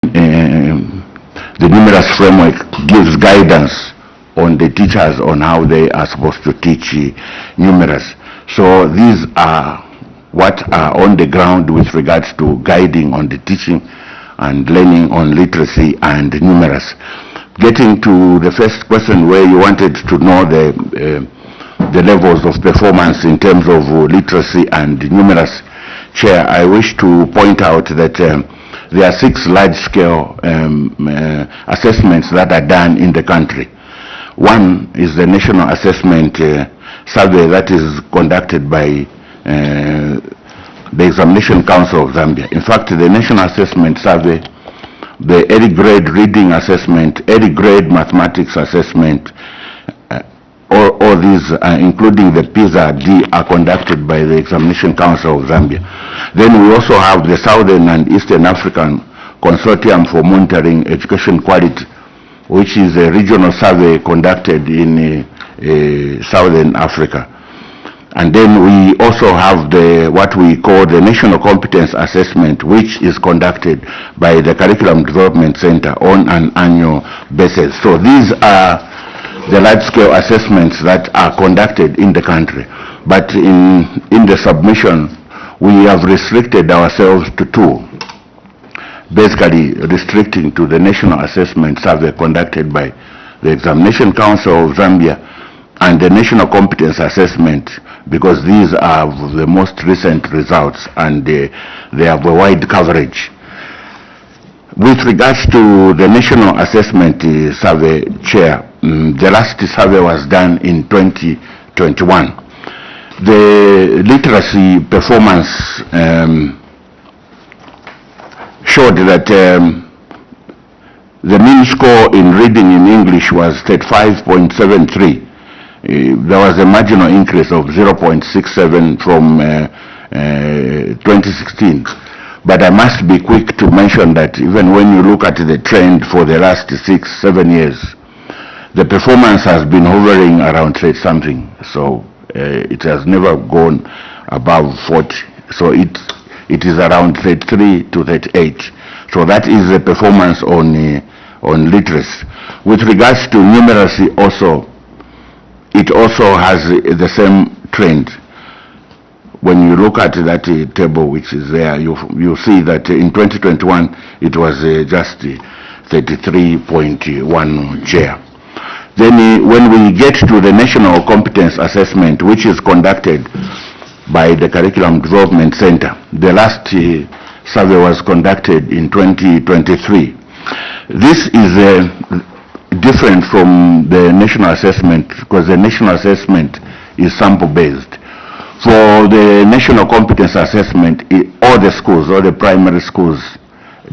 the numerous framework gives guidance on the teachers on how they are supposed to teach numerous. So these are what are on the ground with regards to guiding on the teaching and learning on literacy and numerous. Getting to the first question where you wanted to know the levels of performance in terms of literacy and numerous, Chair, I wish to point out that there are 6 large-scale assessments that are done in the country. One is the National Assessment Survey that is conducted by the Examination Council of Zambia. In fact, the National Assessment Survey, the early grade reading assessment, early grade mathematics assessment, all these, including the PISA-D, are conducted by the Examination Council of Zambia. Then we also have the Southern and Eastern African Consortium for Monitoring Education Quality, which is a regional survey conducted in Southern Africa. And then we also have what we call the National Competence Assessment, which is conducted by the Curriculum Development Center on an annual basis. So these are the large-scale assessments that are conducted in the country. But in the submission, we have restricted ourselves to 2, basically restricting to the National Assessment Survey conducted by the Examination Council of Zambia and the National Competence Assessment, because these are the most recent results and they have a wide coverage. With regards to the National Assessment Survey, Chair, the last survey was done in 2021. The literacy performance showed that the mean score in reading in English was 35.73. There was a marginal increase of 0.67 from 2016. But I must be quick to mention that even when you look at the trend for the last 6-7 years, the performance has been hovering around 30 something. So it has never gone above 40. So it is around 33 to 38. So that is the performance on literacy. With regards to numeracy also, it also has the same trend. When you look at that table which is there, you see that in 2021 it was just 33.1 Chair. Then when we get to the National Competence Assessment, which is conducted by the Curriculum Development Center, the last survey was conducted in 2023. This is different from the National Assessment because the National Assessment is sample-based. For the National Competence Assessment, all the schools, all the primary schools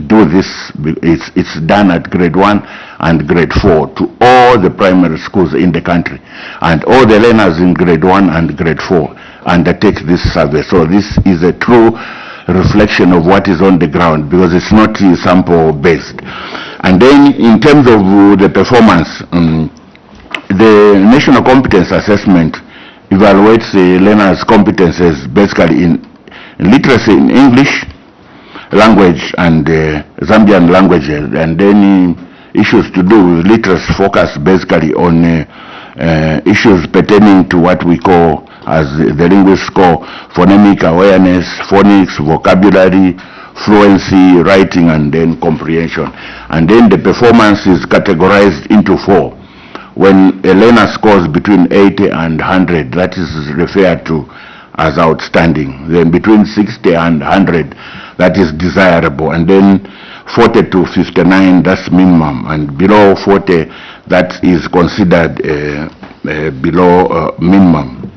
do this. It's done at grade 1 and grade 4 to all the primary schools in the country. And all the learners in grade 1 and grade 4 undertake this survey. So this is a true reflection of what is on the ground because it's not sample-based. And then in terms of the performance, the National Competence Assessment evaluates the learners' competences basically in literacy in English language and Zambian languages, and then issues to do with literacy focus basically on issues pertaining to what we call as the linguists call phonemic awareness, phonics, vocabulary, fluency, writing, and then comprehension. And then the performance is categorized into 4. When a learner scores between 80 and 100, that is referred to as outstanding. Then between 60 and 100, that is desirable. And then 40 to 59, that's minimum. And below 40, that is considered below minimum.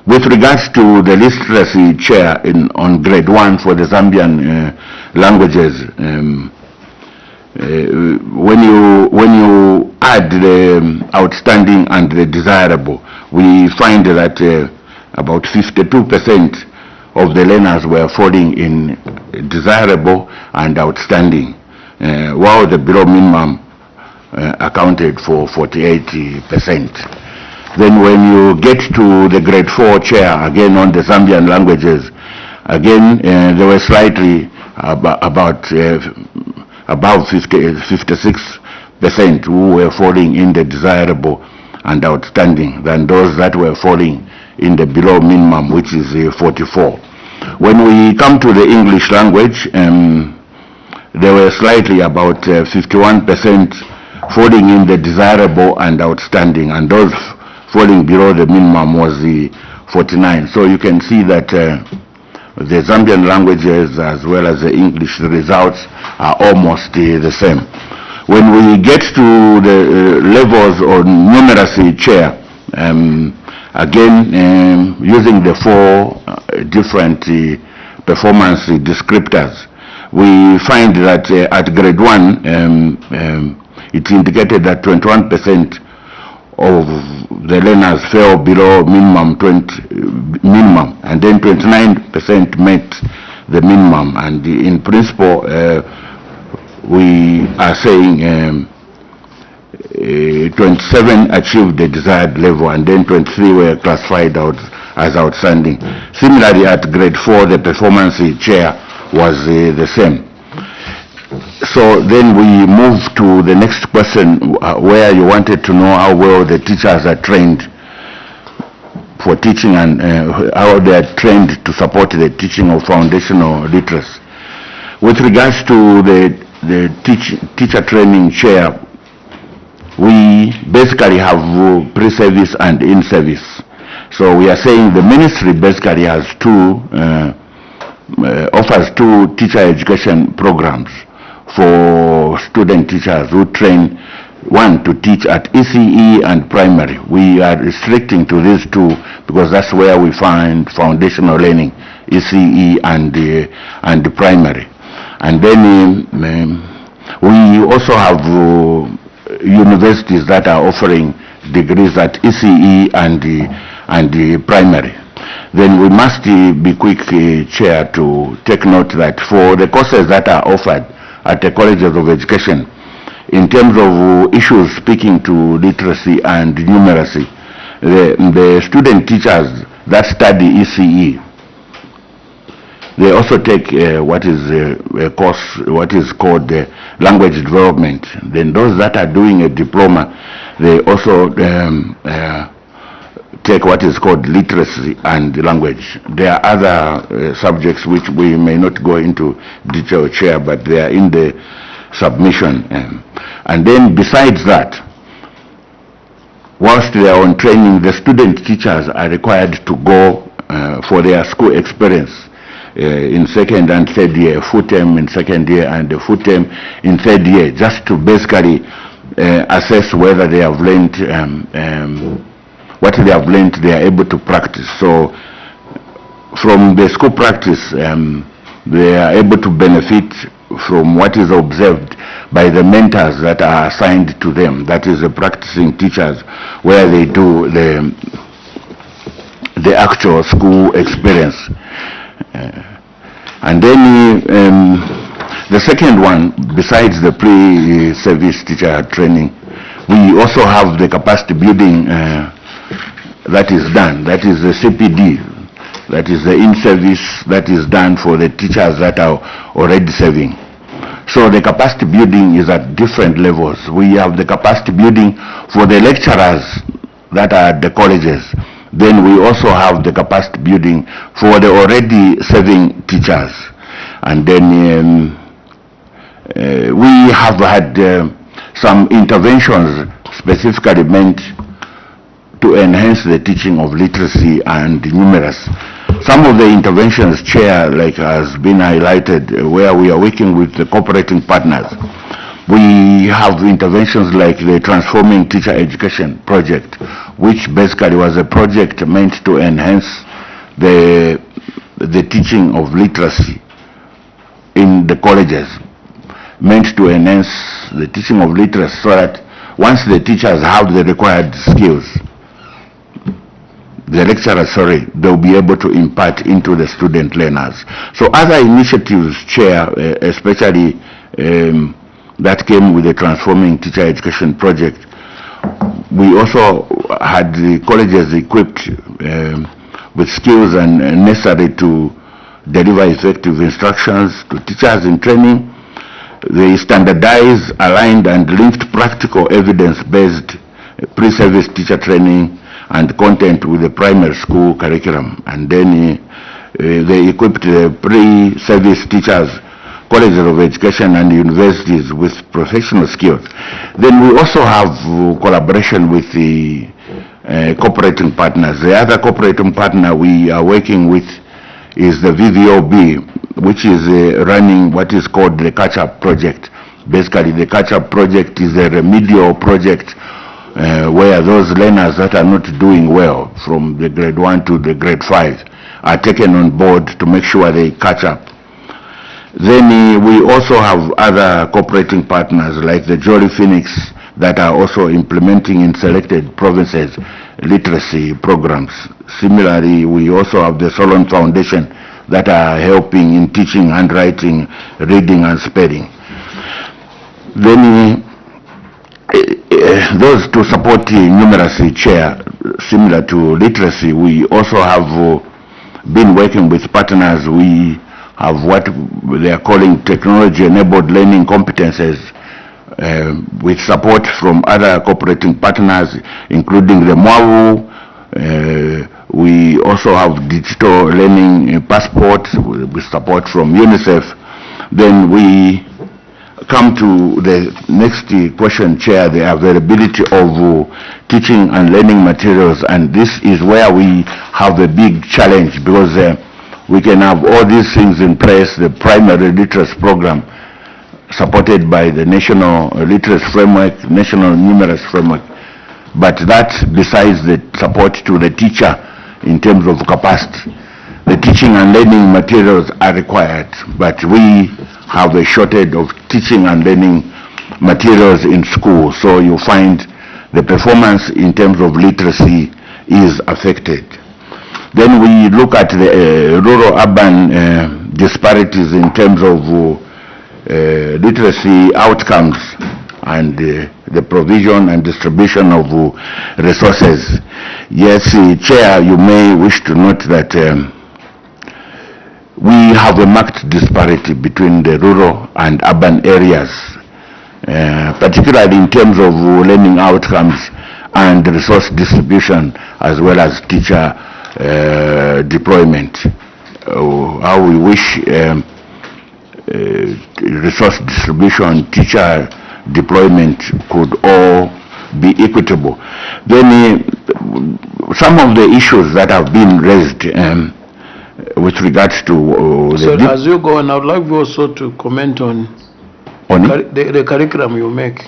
With regards to the literacy, Chair, on grade 1 for the Zambian languages, when you add the outstanding and the desirable, we find that about 52% of the learners were falling in desirable and outstanding, while the below minimum accounted for 48%. Then when you get to the grade 4, Chair, again on the Zambian languages, again they were slightly about above 56% who were falling in the desirable and outstanding than those that were falling in the below minimum, which is 44. When we come to the English language, there were slightly about 51% falling in the desirable and outstanding, and those falling below the minimum was the 49. So you can see that the Zambian languages as well as the English, the results are almost the same. When we get to the levels of numeracy, Chair, again, using the four different performance descriptors, we find that at grade 1, it indicated that 21% of the learners fell below minimum, and then 29% met the minimum. And in principle, we are saying 27 achieved the desired level, and then 23 were classified out as outstanding. Similarly, at grade 4, the performance, Chair, was the same. So then we move to the next question, where you wanted to know how well the teachers are trained for teaching and how they are trained to support the teaching of foundational literacy. With regards to the teacher training, Chair, we basically have pre-service and in-service. So we are saying the ministry basically has offers two teacher education programs for student teachers who train, one to teach at ECE and primary. We are restricting to these two because that's where we find foundational learning, ECE and the primary. And then we also have universities that are offering degrees at ECE and the primary. Then we must be quick, Chair, to take note that for the courses that are offered at the colleges of education, in terms of issues speaking to literacy and numeracy, the student teachers that study ECE, they also take what is a course, what is called language development. Then those that are doing a diploma, they also take what is called literacy and language. There are other subjects which we may not go into detail, Chair, but they are in the submission. And then besides that, whilst they are on training, the student teachers are required to go for their school experience in second and third year, full term in second year and the full term in third year, just to basically assess whether they have learned what they have learned, they are able to practice. So from the school practice, they are able to benefit from what is observed by the mentors that are assigned to them, that is the practicing teachers, where they do the actual school experience. And then the second one, besides the pre-service teacher training, we also have the capacity building that is done. That is the CPD, that is the in-service that is done for the teachers that are already serving. So the capacity building is at different levels. We have the capacity building for the lecturers that are at the colleges. Then we also have the capacity building for the already serving teachers. And then we have had some interventions specifically meant to enhance the teaching of literacy and numeracy. Some of the interventions, Chair, like has been highlighted, where we are working with the cooperating partners. We have interventions like the Transforming Teacher Education project, which basically was a project meant to enhance the teaching of literacy in the colleges, meant to enhance the teaching of literacy so that once the teachers have the required skills, the lecturers, they'll be able to impart into the student learners. So other initiatives, Chair, especially that came with the Transforming Teacher Education project, we also had the colleges equipped with skills and necessary to deliver effective instructions to teachers in training. They standardize, aligned and linked practical evidence-based pre-service teacher training and content with the primary school curriculum. And then they equipped the pre-service teachers, colleges of education and universities with professional skills. Then we also have collaboration with the cooperating partners. The other cooperating partner we are working with is the VVOB, which is running what is called the catch-up project. Basically, the catch-up project is a remedial project where those learners that are not doing well from the grade 1 to the grade 5 are taken on board to make sure they catch up. Then we also have other cooperating partners like the Jolly Phoenix that are also implementing in selected provinces literacy programs. Similarly, we also have the Solon Foundation that are helping in teaching handwriting, reading and spelling. Then those to support numeracy, chair, similar to literacy, we also have been working with partners. We have what they are calling technology-enabled learning competences with support from other cooperating partners, including the MWAU. We also have digital learning passport with support from UNICEF. Then we come to the next question, Chair, the availability of teaching and learning materials. And this is where we have a big challenge, because we can have all these things in place, the primary literacy program supported by the National Literacy Framework, National Numeracy Framework, but that besides the support to the teacher in terms of capacity, the teaching and learning materials are required, but we have a shortage of teaching and learning materials in school, so you find the performance in terms of literacy is affected. Then we look at the rural-urban disparities in terms of literacy outcomes and the provision and distribution of resources. Yes, Chair, you may wish to note that we have a marked disparity between the rural and urban areas, particularly in terms of learning outcomes and resource distribution, as well as teacher deployment. How we wish resource distribution, teacher deployment could all be equitable. Then some of the issues that have been raised with regards to so as you go on, I would like you also to comment on the curriculum you make.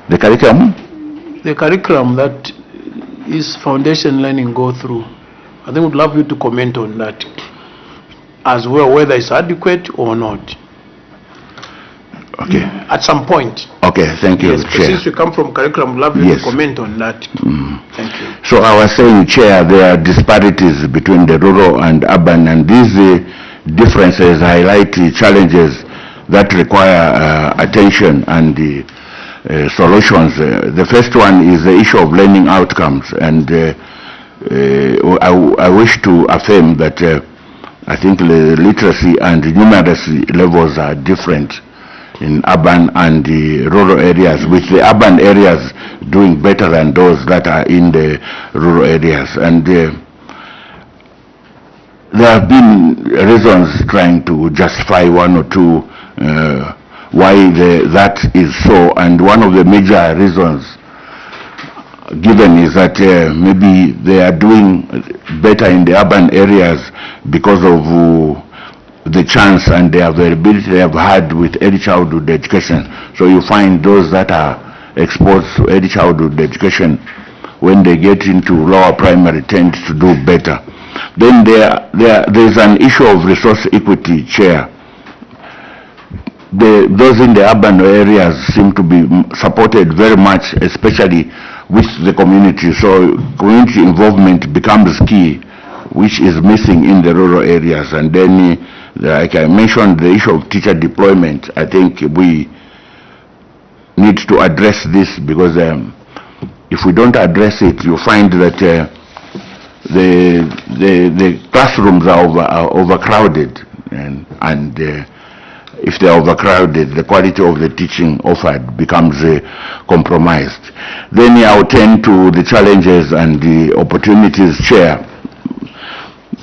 The curriculum? The curriculum that is foundation learning go through. I think we'd love you to comment on that as well, whether it's adequate or not. Okay. At some point. Okay, thank you, yes, Chair. Since you come from curriculum, we'd love you to comment on that. Thank you. So I was saying, Chair, there are disparities between the rural and urban, and these differences highlight challenges that require attention and solutions. The first one is the issue of learning outcomes, and I wish to affirm that I think the literacy and numeracy levels are different in urban and the rural areas, with the urban areas doing better than those that are in the rural areas. And there have been reasons trying to justify one or two why that is so, and one of the major reasons given is that maybe they are doing better in the urban areas because of the chance and the availability they have had with early childhood education. So you find those that are exposed to early childhood education, when they get into lower primary, tend to do better. Then there's an issue of resource equity, Chair. Those in the urban areas seem to be supported very much, especially with the community. So community involvement becomes key, which is missing in the rural areas. And then, like I mentioned, the issue of teacher deployment, I think we need to address this, because if we don't address it, you find that the classrooms are overcrowded, and if they are overcrowded, the quality of the teaching offered becomes compromised. Then I'll turn to the challenges and the opportunities, Chair.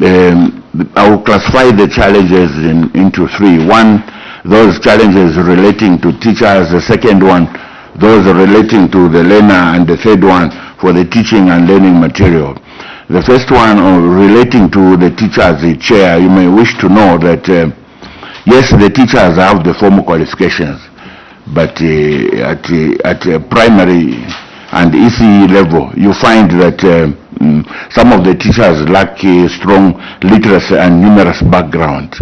I will classify the challenges into three. One, those challenges relating to teachers. The second one, those relating to the learner. And the third one, for the teaching and learning material. The first one relating to the teachers, the Chair, you may wish to know that yes, the teachers have the formal qualifications, but at primary and ECE level, you find that some of the teachers lack strong literacy and numerous background.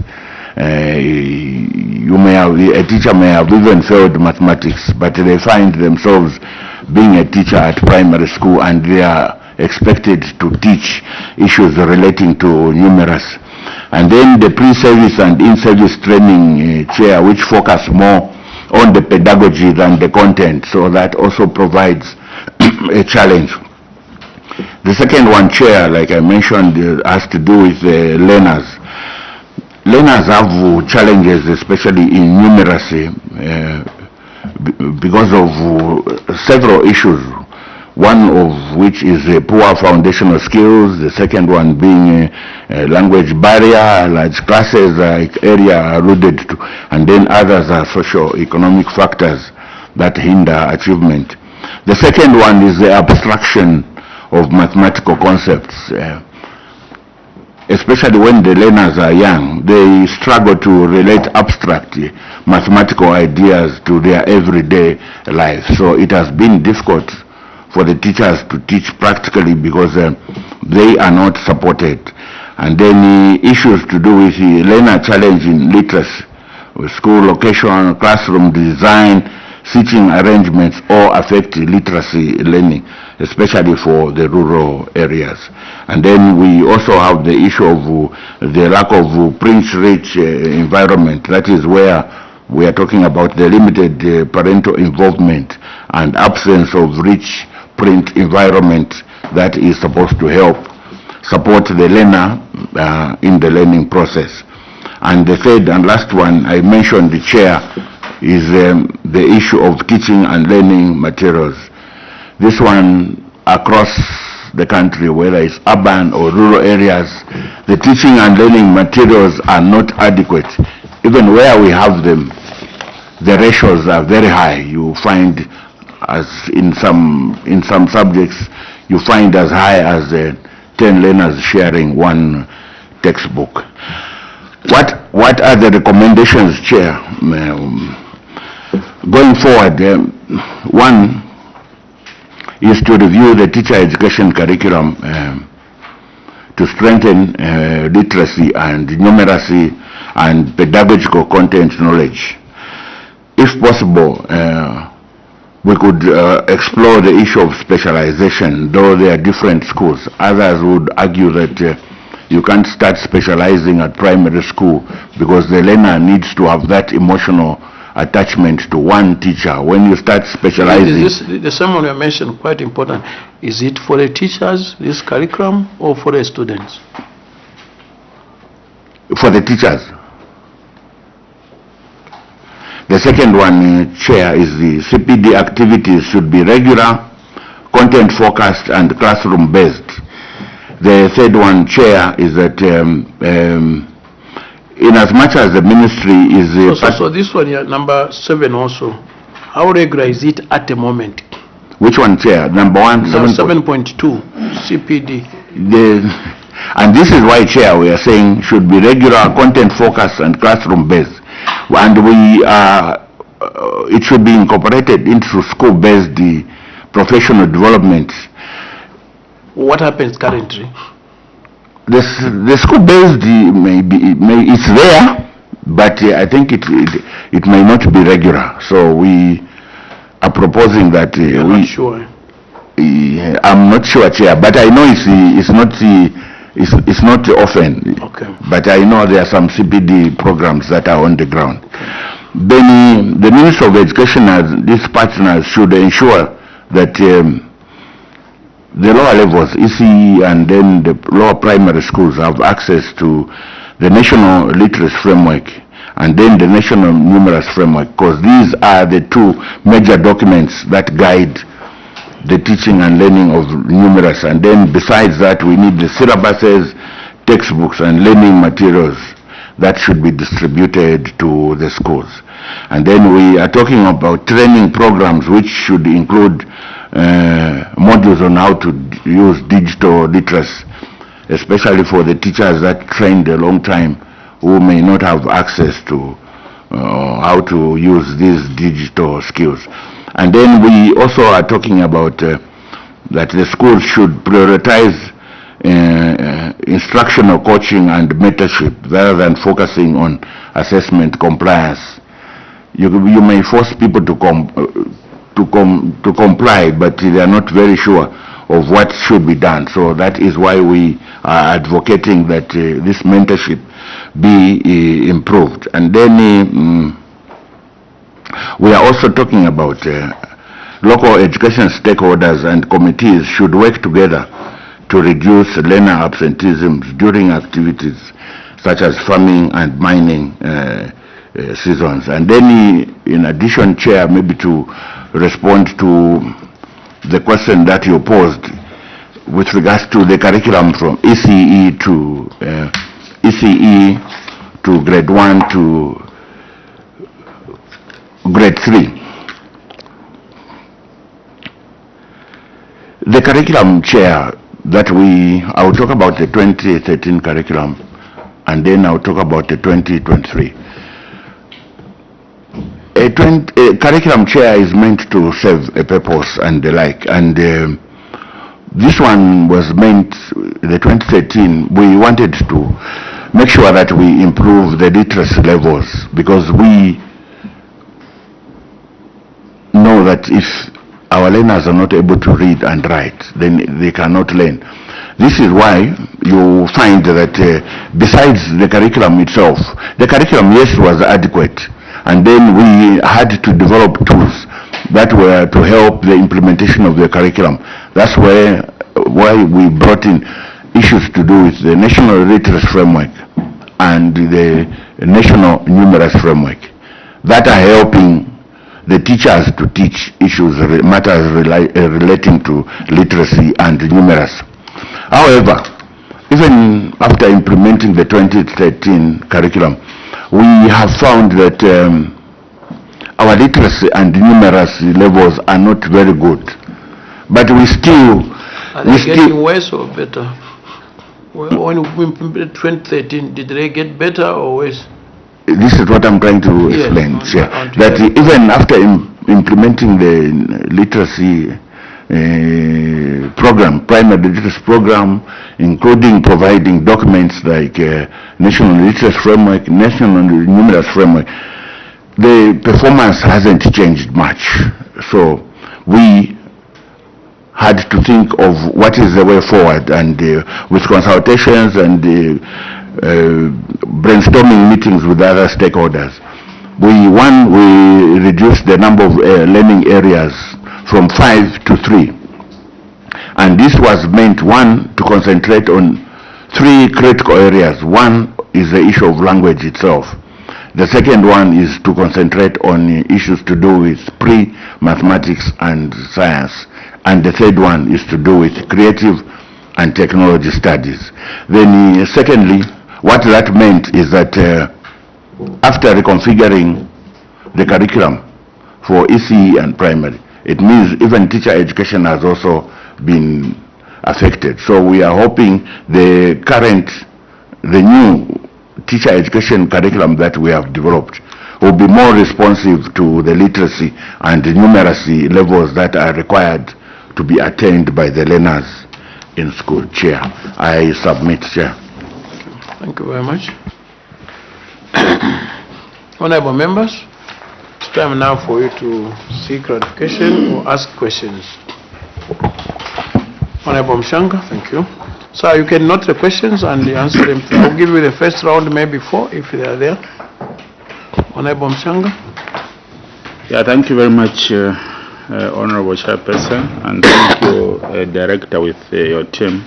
A teacher may have even failed mathematics, but they find themselves being a teacher at primary school and they are expected to teach issues relating to numerous. And then the pre-service and in-service training, Chair, which focus more on the pedagogy than the content, so that also provides a challenge. The second one, Chair, like I mentioned, has to do with learners. Learners have challenges, especially in numeracy, because of several issues. One of which is poor foundational skills, the second one being language barrier, large classes like area alluded to, and then others are socio-economic factors that hinder achievement. The second one is the abstraction of mathematical concepts. Especially when the learners are young, they struggle to relate abstract mathematical ideas to their everyday life. So it has been difficult for the teachers to teach practically because they are not supported. And then issues to do with the learner challenge in literacy, school location, classroom design, seating arrangements all affect literacy learning, especially for the rural areas. And then we also have the issue of the lack of print-rich environment. That is where we are talking about the limited parental involvement and absence of rich print environment that is supposed to help support the learner in the learning process. And the third and last one, I mentioned, the Chair, is the issue of teaching and learning materials. This one across the country, whether it's urban or rural areas, the teaching and learning materials are not adequate. Even where we have them, the ratios are very high. You find, as in some subjects, you find as high as 10 learners sharing one textbook. What are the recommendations, Chair? Going forward, one is to review the teacher education curriculum to strengthen literacy and numeracy and pedagogical content knowledge. If possible, we could explore the issue of specialization, though there are different schools. Others would argue that you can't start specializing at primary school because the learner needs to have that emotional attachment to one teacher. When you start specializing... The someone you mentioned, quite important. Is it for the teachers, this curriculum, or for the students? For the teachers. The second one, Chair, is the CPD activities should be regular, content focused and classroom based. The third one, Chair, is that in as much as the ministry is... So this one, number 7 also, how regular is it at the moment? Which one, Chair? Number 1? 7.2, CPD. And this is why, Chair, we are saying should be regular, content focused and classroom based. And it should be incorporated into school-based professional development. What happens currently? The school-based it's there, but I think it may not be regular. So we are proposing that. Not sure. I'm not sure, Chair, but I know it's not often. Okay. But I know there are some CPD programs that are on the ground. Then the Ministry of Education and these partners should ensure that the lower levels, ECE and then the lower primary schools, have access to the National Literacy Framework and then the national numerous framework, because these are the two major documents that guide the teaching and learning of numerous. And then besides that, we need the syllabuses, textbooks, and learning materials that should be distributed to the schools. And then we are talking about training programs which should include modules on how to use digital literacy, especially for the teachers that trained a long time who may not have access to how to use these digital skills. And then we also are talking about that the schools should prioritize instructional coaching and mentorship rather than focusing on assessment compliance. You may force people to comply, but they are not very sure of what should be done. So that is why we are advocating that this mentorship be improved. And then we are also talking about local education stakeholders and committees should work together to reduce learner absenteeism during activities such as farming and mining seasons. And then in addition, Chair, maybe to respond to the question that you posed with regards to the curriculum from ECE to grade 1 to grade 3. The curriculum, Chair, that I will talk about the 2013 curriculum, and then I'll talk about the 2023. A curriculum, Chair, is meant to serve a purpose and the like, and this one was meant, the 2013, we wanted to make sure that we improve the literacy levels, because we know that if our learners are not able to read and write, then they cannot learn. This is why you find that besides the curriculum itself, the curriculum, yes, was adequate, and then we had to develop tools that were to help the implementation of the curriculum. That's why we brought in issues to do with the National Literacy Framework and the National Numerous Framework that are helping the teachers to teach matters relating to literacy and numerous. However, even after implementing the 2013 curriculum, we have found that our literacy and numeracy levels are not very good. But we still... Are they getting worse or better? Well, when we implemented 2013, did they get better or worse? This is what I'm trying to explain, Chair. That even after implementing the literacy program, primary literacy program, including providing documents like National Literacy Framework, National Numerous Framework, the performance hasn't changed much. So we had to think of what is the way forward, and with consultations and brainstorming meetings with other stakeholders, we reduced the number of learning areas from 5 to 3, and this was meant, one, to concentrate on 3 critical areas. One is the issue of language itself. The second one is to concentrate on issues to do with pre-mathematics and science, and the third one is to do with creative and technology studies. Then secondly, what that meant is that after reconfiguring the curriculum for ECE and primary, it means even teacher education has also been affected. So we are hoping the new teacher education curriculum that we have developed will be more responsive to the literacy and the numeracy levels that are required to be attained by the learners in school. Chair, I submit, Chair. Thank you very much. Honorable members, it's time now for you to seek clarification or ask questions. Honorable Mshanga, thank you. So you can note the questions and answer them. I'll give you the first round, maybe 4 if they are there. Honorable Mshanga. Yeah, thank you very much, Honorable Chairperson, and thank you, Director, with your team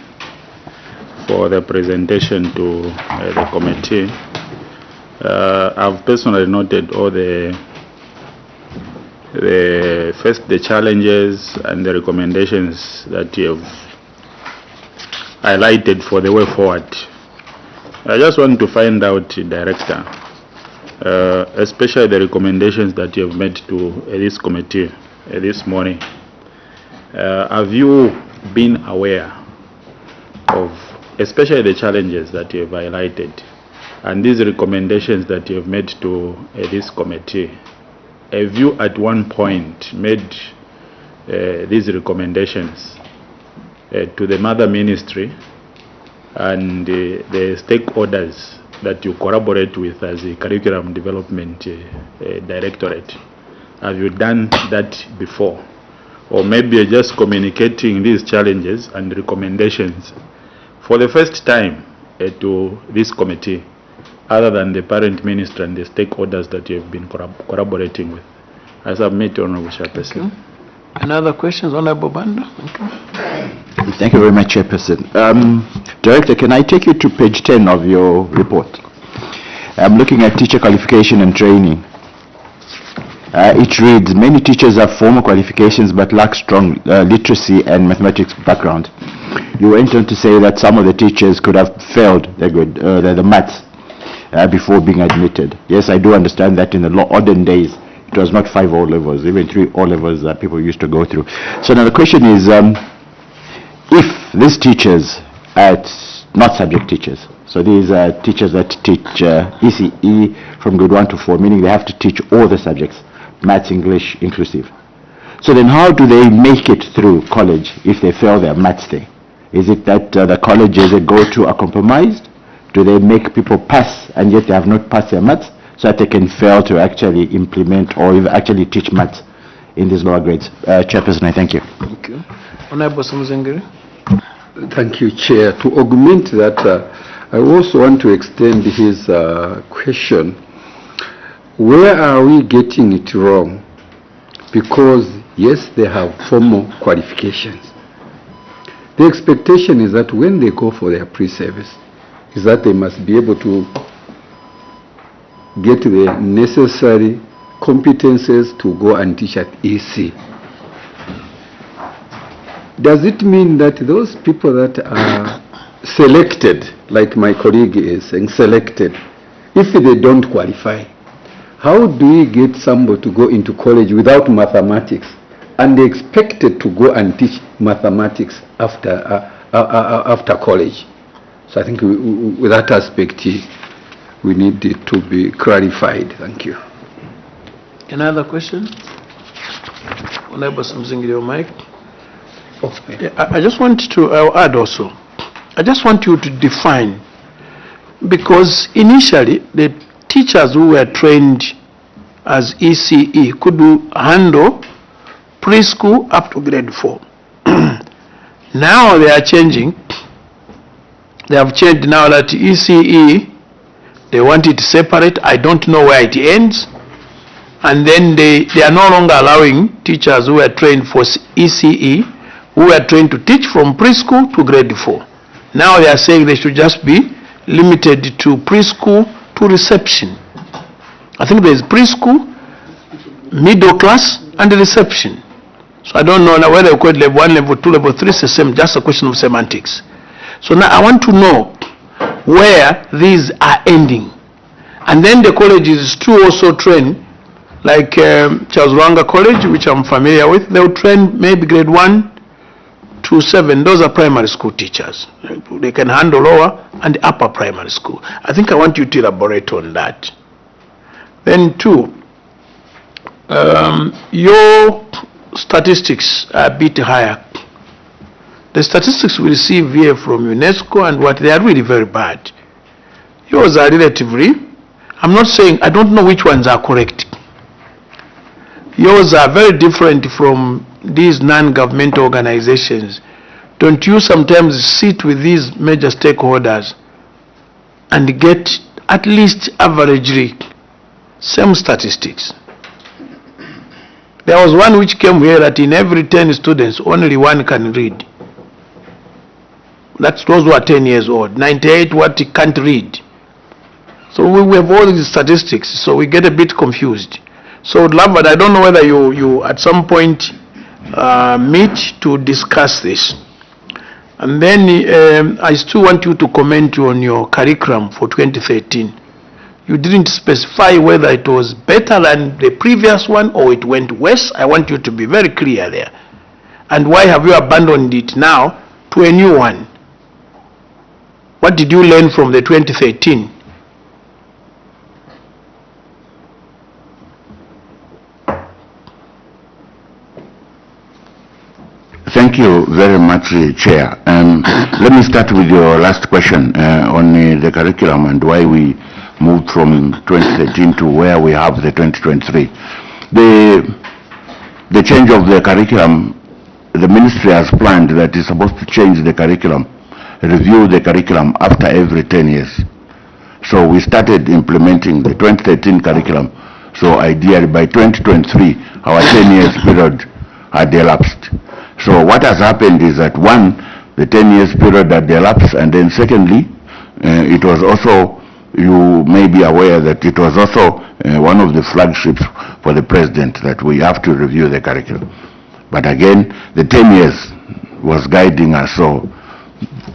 for the presentation to the committee. I've personally noted all the challenges and the recommendations that you have highlighted for the way forward. I just want to find out, Director, especially the recommendations that you have made to this committee this morning. Have you been aware of especially the challenges that you have highlighted and these recommendations that you have made to this committee? Have you at one point made these recommendations to the Mother Ministry and the stakeholders that you collaborate with as a Curriculum Development Directorate? Have you done that before? Or maybe you're just communicating these challenges and recommendations for the first time to this committee, other than the parent minister and the stakeholders that you have been collaborating with? I submit, Honorable Chairperson. Okay. Another questions, Honorable Banda? Thank you very much, Chairperson. Director, can I take you to page 10 of your report? I'm looking at teacher qualification and training. It reads, many teachers have formal qualifications but lack strong literacy and mathematics background. You went on to say that some of the teachers could have failed the maths before being admitted. Yes, I do understand that in the olden days, it was not 5 O-levels, even 3 O-levels that people used to go through. So now the question is, if these teachers, not subject teachers, so these are teachers that teach ECE from grade 1 to 4, meaning they have to teach all the subjects, maths, English inclusive. So then how do they make it through college if they fail their maths there? Is it that the colleges they go to are compromised? Do they make people pass and yet they have not passed their maths so that they can fail to actually implement or even actually teach maths in these lower grades? Chairperson, I thank you. Thank you. Honorable Samuzengeri. Thank you, Chair. To augment that, I also want to extend his question. Where are we getting it wrong? Because, yes, they have formal qualifications. The expectation is that when they go for their pre-service, is that they must be able to get the necessary competences to go and teach at EC. Does it mean that those people that are selected, like my colleague is saying, selected, if they don't qualify, how do we get somebody to go into college without mathematics and they expected to go and teach mathematics after college? So I think with that aspect, we need it to be clarified. Thank you. Another question? Honorable Samuzengeri, your mic. Okay. Yeah, I just want to add also, I just want you to define, because initially the teachers who were trained as ECE could handle preschool up to grade 4. Now they are changing. They have changed now that ECE, they want it separate. I don't know where it ends. And then they are no longer allowing teachers who are trained for ECE, who are trained to teach from preschool to grade 4. Now they are saying they should just be limited to preschool to reception. I think there is preschool, middle class, and reception. So I don't know now whether you call it level 1, level 2, level 3, it's the same, just a question of semantics. So now I want to know where these are ending. And then the colleges too also train, like Charles Rwanga College, which I'm familiar with, they will train maybe grade 1 to 7. Those are primary school teachers. They can handle lower and upper primary school. I think I want you to elaborate on that. Then 2, your statistics are a bit higher. The statistics we receive here from UNESCO and what they are really very bad. Yours are relatively, I'm not saying, I don't know which ones are correct. Yours are very different from these non-governmental organizations. Don't you sometimes sit with these major stakeholders and get at least averagely same statistics? There was one which came here that in every 10 students, only 1 can read. That's those who are 10 years old. 98 what he can't read. So we have all these statistics, so we get a bit confused. So Lambert, I don't know whether you at some point meet to discuss this. And then I still want you to comment on your curriculum for 2013. You didn't specify whether it was better than the previous one or it went worse. I want you to be very clear there. And why have you abandoned it now to a new one? What did you learn from the 2013? Thank you very much, Chair. Let me start with your last question on the curriculum and why we moved from 2013 to where we have the 2023. The change of the curriculum, the ministry has planned that it's supposed to change the curriculum, review the curriculum after every 10 years. So we started implementing the 2013 curriculum. So ideally by 2023, our 10 years period had elapsed. So what has happened is that one, the 10 years period had elapsed, and then secondly, it was also, you may be aware that it was also one of the flagships for the president that we have to review the curriculum. But again, the 10 years was guiding us, so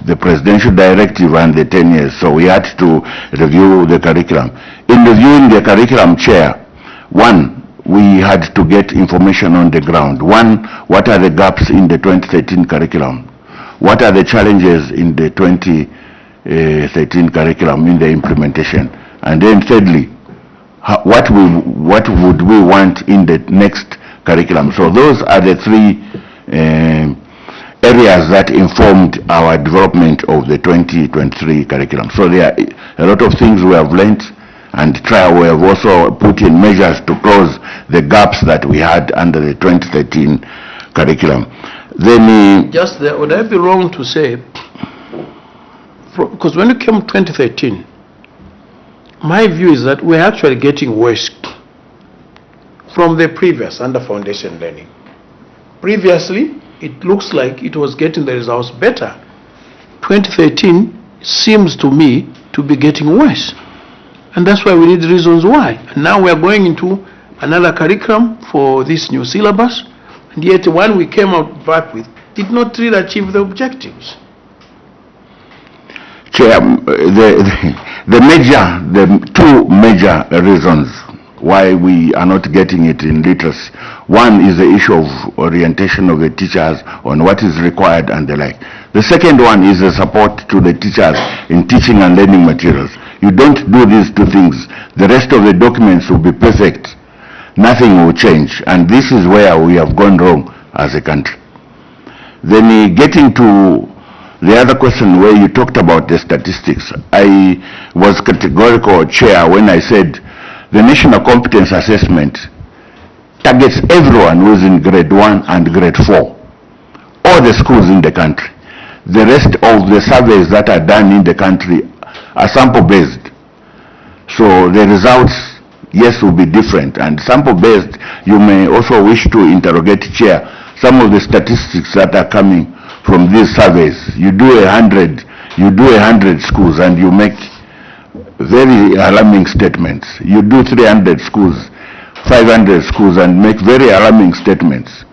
the presidential directive ran the 10 years, so we had to review the curriculum. In reviewing the curriculum, Chair, one, we had to get information on the ground. One, what are the gaps in the 2013 curriculum? What are the challenges in the 2013 curriculum in the implementation? And then thirdly, what would we want in the next curriculum? So those are the three areas that informed our development of the 2023 curriculum. So there are a lot of things we have learned, and we have also put in measures to close the gaps that we had under the 2013 curriculum. Then just there, would I be wrong to say, because when it came to 2013, my view is that we're actually getting worse from the previous under foundation learning. Previously, it looks like it was getting the results better. 2013 seems to me to be getting worse. And that's why we need reasons why. And now we are going into another curriculum for this new syllabus, and yet the one we came out back with did not really achieve the objectives. Chair, the two major reasons why we are not getting it in literacy. One is the issue of orientation of the teachers on what is required and the like. The second one is the support to the teachers in teaching and learning materials. You don't do these two things, the rest of the documents will be perfect. Nothing will change, and this is where we have gone wrong as a country. Then getting to the other question where you talked about the statistics, I was categorical, Chair, when I said the National Competence Assessment targets everyone who is in grade 1 and grade 4, all the schools in the country. The rest of the surveys that are done in the country are sample-based. So the results, yes, will be different. And sample-based, you may also wish to interrogate, Chair, some of the statistics that are coming from these surveys. You do 100 schools and you make very alarming statements. You do 300 schools, 500 schools and make very alarming statements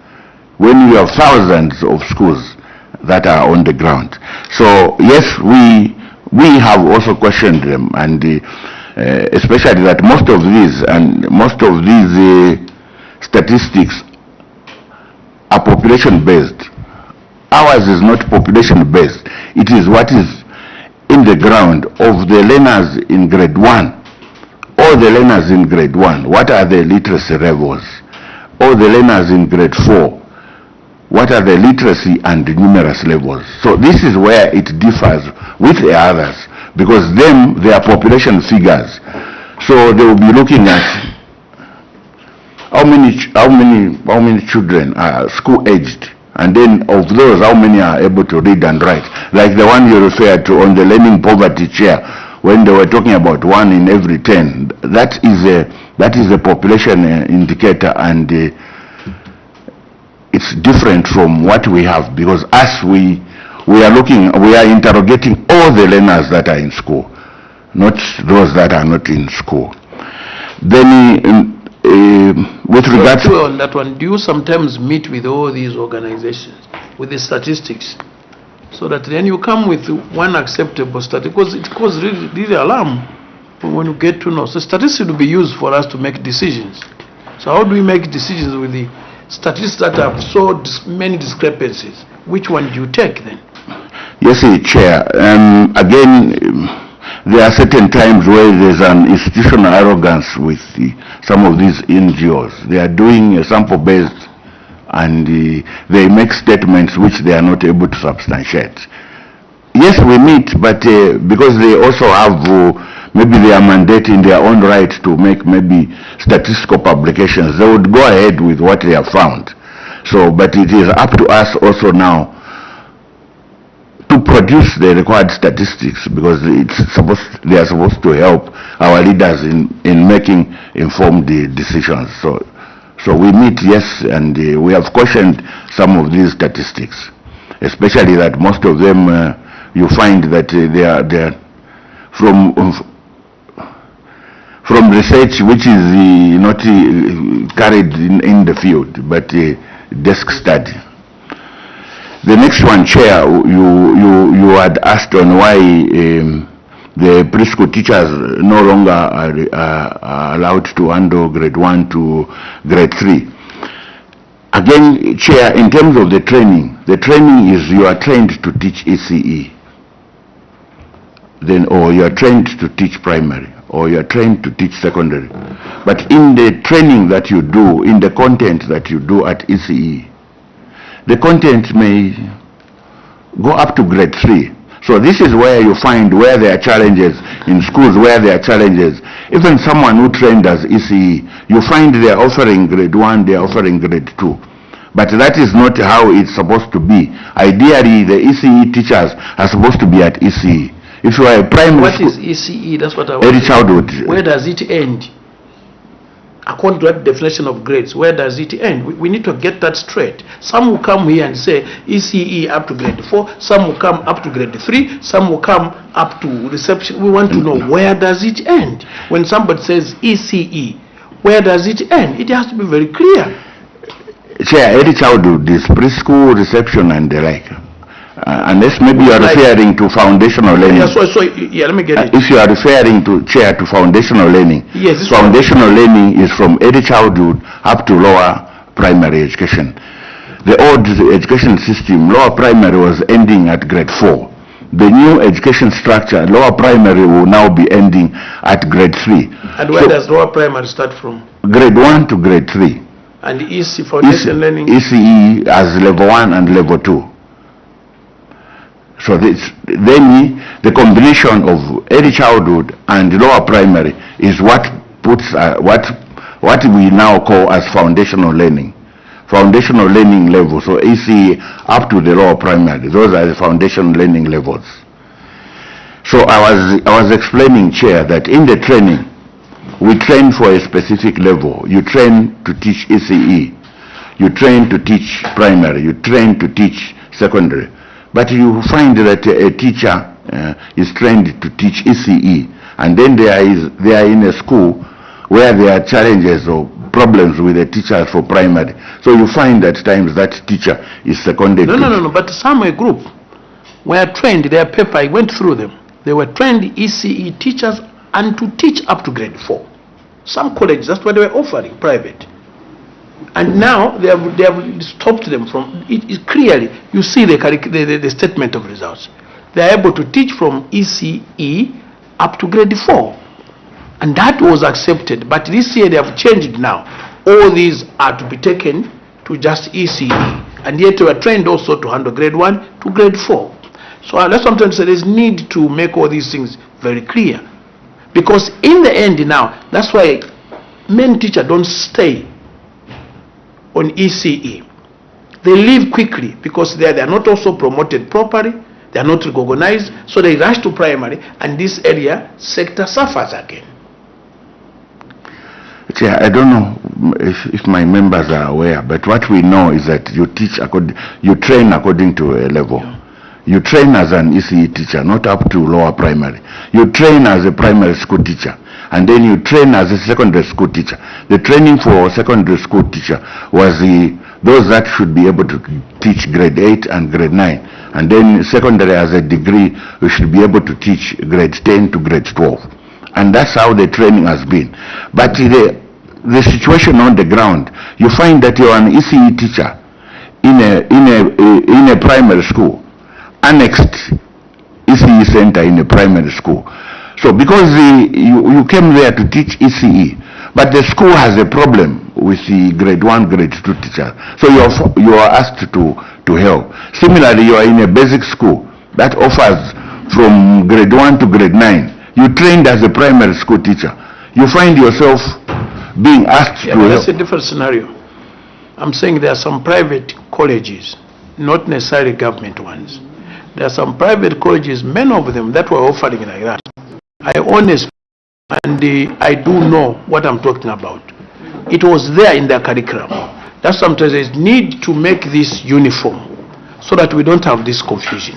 when you have thousands of schools that are on the ground. So yes, we have also questioned them, and especially that most of these statistics are population based. Ours is not population based. It is what is in the ground of the learners in grade 1. All the learners in grade 1, what are their literacy levels? All the learners in grade 4, what are the literacy and numeracy levels? So this is where it differs with the others, because their population figures. So they will be looking at how many children are school aged, and then of those, how many are able to read and write? Like the one you referred to on the learning poverty, Chair, when they were talking about 1 in every 10. That is a population indicator, and it's different from what we have, because we are interrogating all the learners that are in school. not those that are not in school. Then with regards to on that one, do you sometimes meet with all these organizations with the statistics, so that then you come with one acceptable statistic? Because it causes really alarm when you get to know. So statistics will be used for us to make decisions. So how do we make decisions with the statistics that have so many discrepancies? Which one do you take then? Yes, Chair. Again, there are certain times where there's an institutional arrogance with some of these NGOs. They are doing a sample-based, and they make statements which they are not able to substantiate. Yes, we meet, but because they also have maybe they are mandate in their own right to make maybe statistical publications, they would go ahead with what they have found. So, but it is up to us also now to produce the required statistics, because they are supposed to help our leaders in making informed decisions. So we meet, yes, and we have questioned some of these statistics, especially that most of them you find that they are from research which is not carried in the field, but desk study. The next one, Chair, you had asked on why the preschool teachers no longer are allowed to handle grade 1 to grade 3. Again, Chair, in terms of the training is you are trained to teach ECE, then, or you are trained to teach primary, or you are trained to teach secondary. But in the training that you do, in the content that you do at ECE, the content may go up to grade 3. So this is where you find where there are challenges in schools, where there are challenges. Even someone who trained as ECE, you find they are offering grade 1, they are offering grade 2. But that is not how it's supposed to be. Ideally, the ECE teachers are supposed to be at ECE. If you are a primary What school, is ECE? That's what I want. early childhood. Where does it end? According to that definition of grades, where does it end? We need to get that straight. Some will come here and say ECE up to grade 4, some will come up to grade 3, some will come up to reception. We want to know, where does it end? When somebody says ECE, where does it end? It has to be very clear. Chair, early childhood is preschool, reception, and the like. Unless maybe you are referring to foundational learning. Yeah, let me get it. If you are referring to, Chair, to foundational learning, yes, foundational learning is from early childhood up to lower primary education. The old education system, lower primary was ending at grade 4. The new education structure, lower primary will now be ending at grade 3. And where does lower primary start from? Grade 1 to grade 3. And ECE, foundation learning? ECE as level 1 and level 2. So then the combination of early childhood and lower primary is what puts what we now call as foundational learning level. So ECE up to the lower primary, those are the foundation learning levels. So I was explaining, Chair, that in the training we train for a specific level. You train to teach ECE, you train to teach primary, you train to teach secondary. But you find that a teacher is trained to teach ECE, and then they are in a school where there are challenges or problems with the teachers for primary. So you find at times that teacher is seconded. No. But some group were trained, their paper, I went through them. They were trained ECE teachers and to teach up to grade 4. Some colleges, that's what they were offering, private. And now they have stopped them from it. Clearly, you see the statement of results. They are able to teach from ECE up to grade 4, and that was accepted. But this year they have changed now. All these are to be taken to just ECE, and yet they were trained also to handle grade 1 to grade 4. So that's sometimes there is need to make all these things very clear, because in the end now, that's why many teachers don't stay on ECE. They leave quickly because they are not also promoted properly, they are not recognized, so they rush to primary, and this area sector suffers again. Chair, I don't know if my members are aware, but what we know is that you train according to a level. You train as an ECE teacher, not up to lower primary. You train as a primary school teacher, and then you train as a secondary school teacher. The training for secondary school teacher was those that should be able to teach grade 8 and grade 9. And then secondary as a degree, you should be able to teach grade 10 to grade 12. And that's how the training has been. But the situation on the ground, you find that you're an ECE teacher in a primary school, annexed ECE center in a primary school. So because you came there to teach ECE, but the school has a problem with the grade 1, grade 2 teachers. So you are asked to help. Similarly, you are in a basic school that offers from grade 1 to grade 9. You trained as a primary school teacher. You find yourself being asked to help. That's a different scenario. I'm saying there are some private colleges, not necessarily government ones. There are some private colleges, many of them, that were offering like that. I honestly, and I do know what I'm talking about. It was there in their curriculum. That's sometimes there's need to make this uniform so that we don't have this confusion.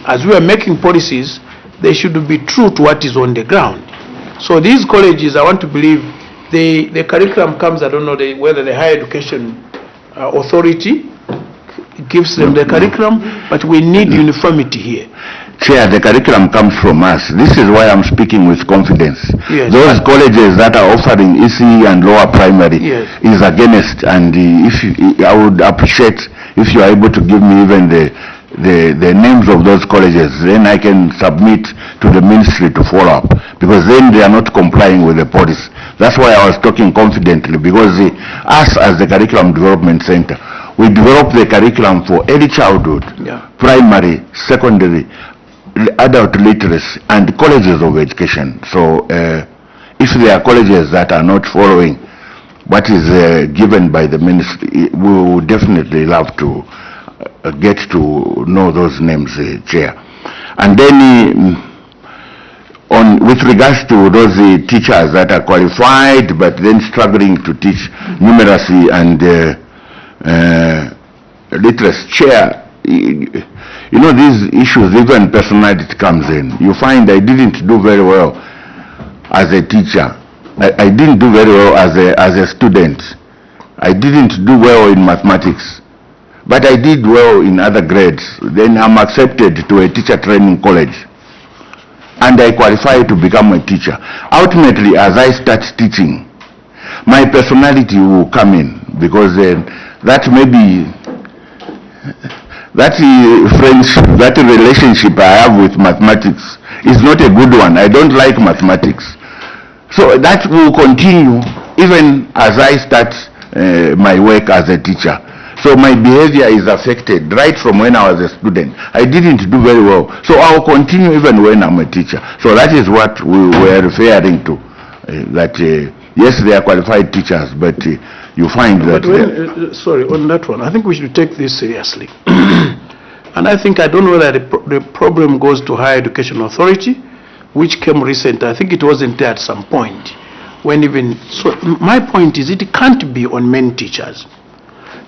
As we are making policies, they should be true to what is on the ground. So these colleges, I want to believe, the curriculum comes, I don't know whether the Higher Education Authority gives them the curriculum, but we need uniformity here. Chair, the curriculum comes from us. This is why I'm speaking with confidence. Yes. Those colleges that are offering ECE and lower primary is against, and I would appreciate if you are able to give me even the names of those colleges, then I can submit to the ministry to follow up, because then they are not complying with the policy. That's why I was talking confidently, because us as the Curriculum Development Center, we develop the curriculum for early childhood, primary, secondary, adult literacy, and colleges of education. So if there are colleges that are not following what is given by the ministry, we would definitely love to get to know those names, Chair. And then with regards to those teachers that are qualified but then struggling to teach numeracy and literacy, Chair, you know, these issues, even personality comes in. You find I didn't do very well as a teacher. I didn't do very well as a student. I didn't do well in mathematics, but I did well in other grades. Then I'm accepted to a teacher training college, and I qualify to become a teacher. Ultimately, as I start teaching, my personality will come in, because that maybe that friendship, that relationship I have with mathematics is not a good one. I don't like mathematics. So that will continue even as I start my work as a teacher. So my behavior is affected right from when I was a student. I didn't do very well. So I'll continue even when I'm a teacher. So that is what we were referring to. That yes, they are qualified teachers, but you find that... But sorry, on that one, I think we should take this seriously. And I think, I don't know that the problem goes to Higher Education Authority, which came recent. I think it wasn't there at some point. When even... So my point is, it can't be on many teachers.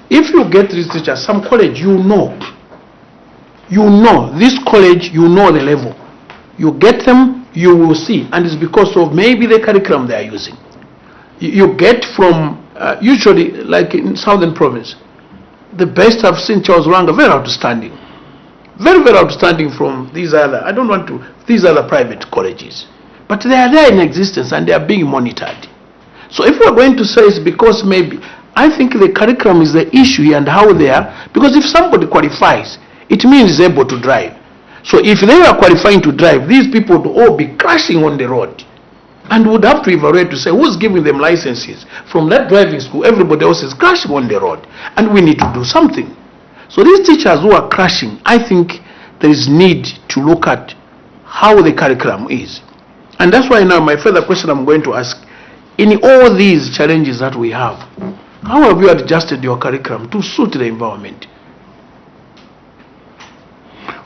If you get these teachers, some college, you know this college, you know the level. You get them, you will see, and it's because of maybe the curriculum they are using. You get from, usually, like in Southern Province, the best I've seen Charles Ranga, very outstanding. Very, very outstanding from these other, these other private colleges. But they are there in existence and they are being monitored. So if we're going to say it's because maybe, I think the curriculum is the issue here and how they are, because if somebody qualifies, it means he's able to drive. So if they are qualifying to drive, these people would all be crashing on the road, and would have to evaluate to say who's giving them licenses. From that driving school, everybody else is crashing on the road, and we need to do something. So these teachers who are crashing, I think there is need to look at how the curriculum is. And that's why now my further question I'm going to ask, in all these challenges that we have, how have you adjusted your curriculum to suit the environment?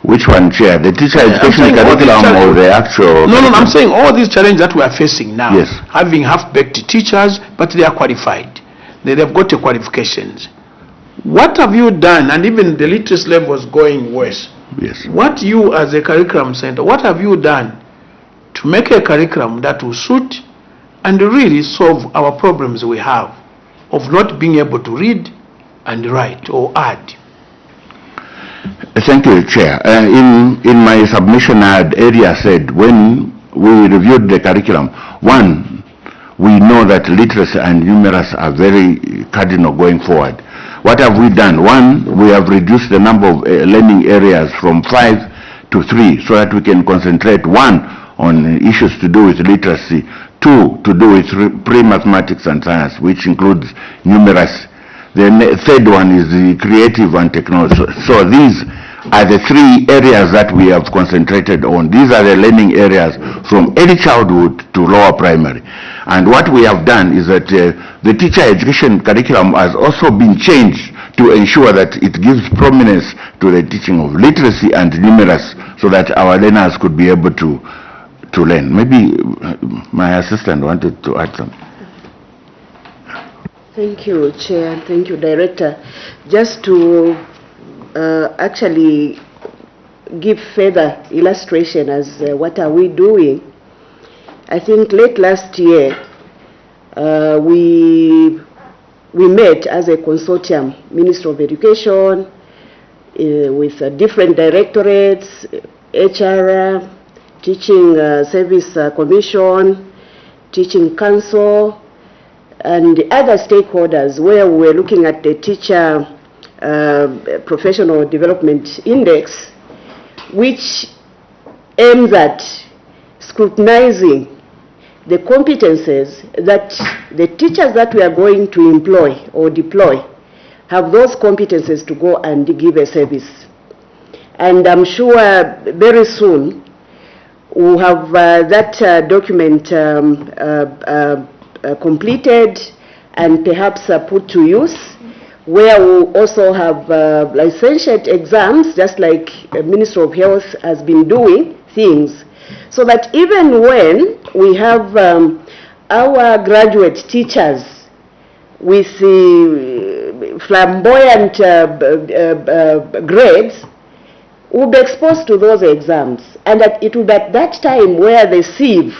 Which one, Chair? The teacher education curriculum or the actual... No, I'm saying all these challenges that we are facing now, yes, having half-baked teachers, but they are qualified. They've got the qualifications. What have you done? And even the literacy level is going worse. Yes. What you as a curriculum center, what have you done to make a curriculum that will suit and really solve our problems we have of not being able to read and write or add? Thank you, Chair. In my submission, I had earlier said when we reviewed the curriculum, one, we know that literacy and numerals are very cardinal going forward. What have we done? One, we have reduced the number of learning areas from 5 to 3 so that we can concentrate, one, on issues to do with literacy, two, to do with pre-mathematics and science, which includes numerals. The third one is the creative and technology. So these are the 3 areas that we have concentrated on. These are the learning areas from early childhood to lower primary. And what we have done is that the teacher education curriculum has also been changed to ensure that it gives prominence to the teaching of literacy and numerals so that our learners could be able to learn. Maybe my assistant wanted to add something. Thank you, Chair. Thank you, Director. Just to actually give further illustration as what are we doing, I think late last year we met as a consortium, Ministry of Education, with different directorates, HR, Teaching Service Commission, Teaching Council, and other stakeholders, where we were looking at the Teacher Professional Development Index, which aims at scrutinizing the competences that the teachers that we are going to employ or deploy have those competences to go and give a service. And I'm sure very soon we'll have that document completed and perhaps put to use, where we'll also have licentiate exams, just like Ministry of Health has been doing things, so that even when we have our graduate teachers with flamboyant grades, will be exposed to those exams, and that it will be at that time where the sieve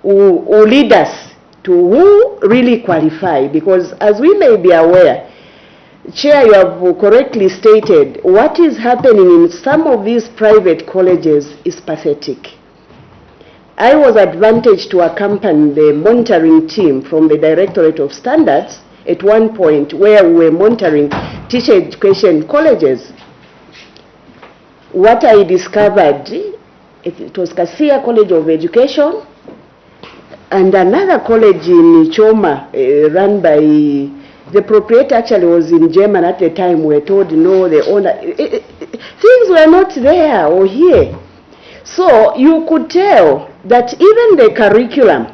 will lead us to who really qualify. Because as we may be aware, Chair, you have correctly stated, what is happening in some of these private colleges is pathetic. I was advantaged to accompany the monitoring team from the Directorate of Standards at one point where we were monitoring teacher education colleges. What I discovered, it was Kasia College of Education and another college in Choma run by, the proprietor actually was in Germany at the time. We were told, no, the owner, things were not there or here. So you could tell that even the curriculum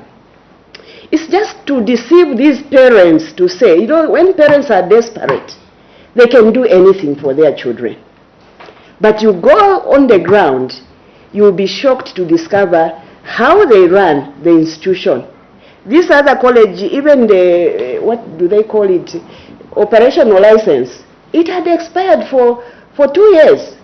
is just to deceive these parents to say, you know, when parents are desperate, they can do anything for their children. But you go on the ground, you'll be shocked to discover how they run the institution. This other college, even the, what do they call it, operational license, it had expired for 2 years.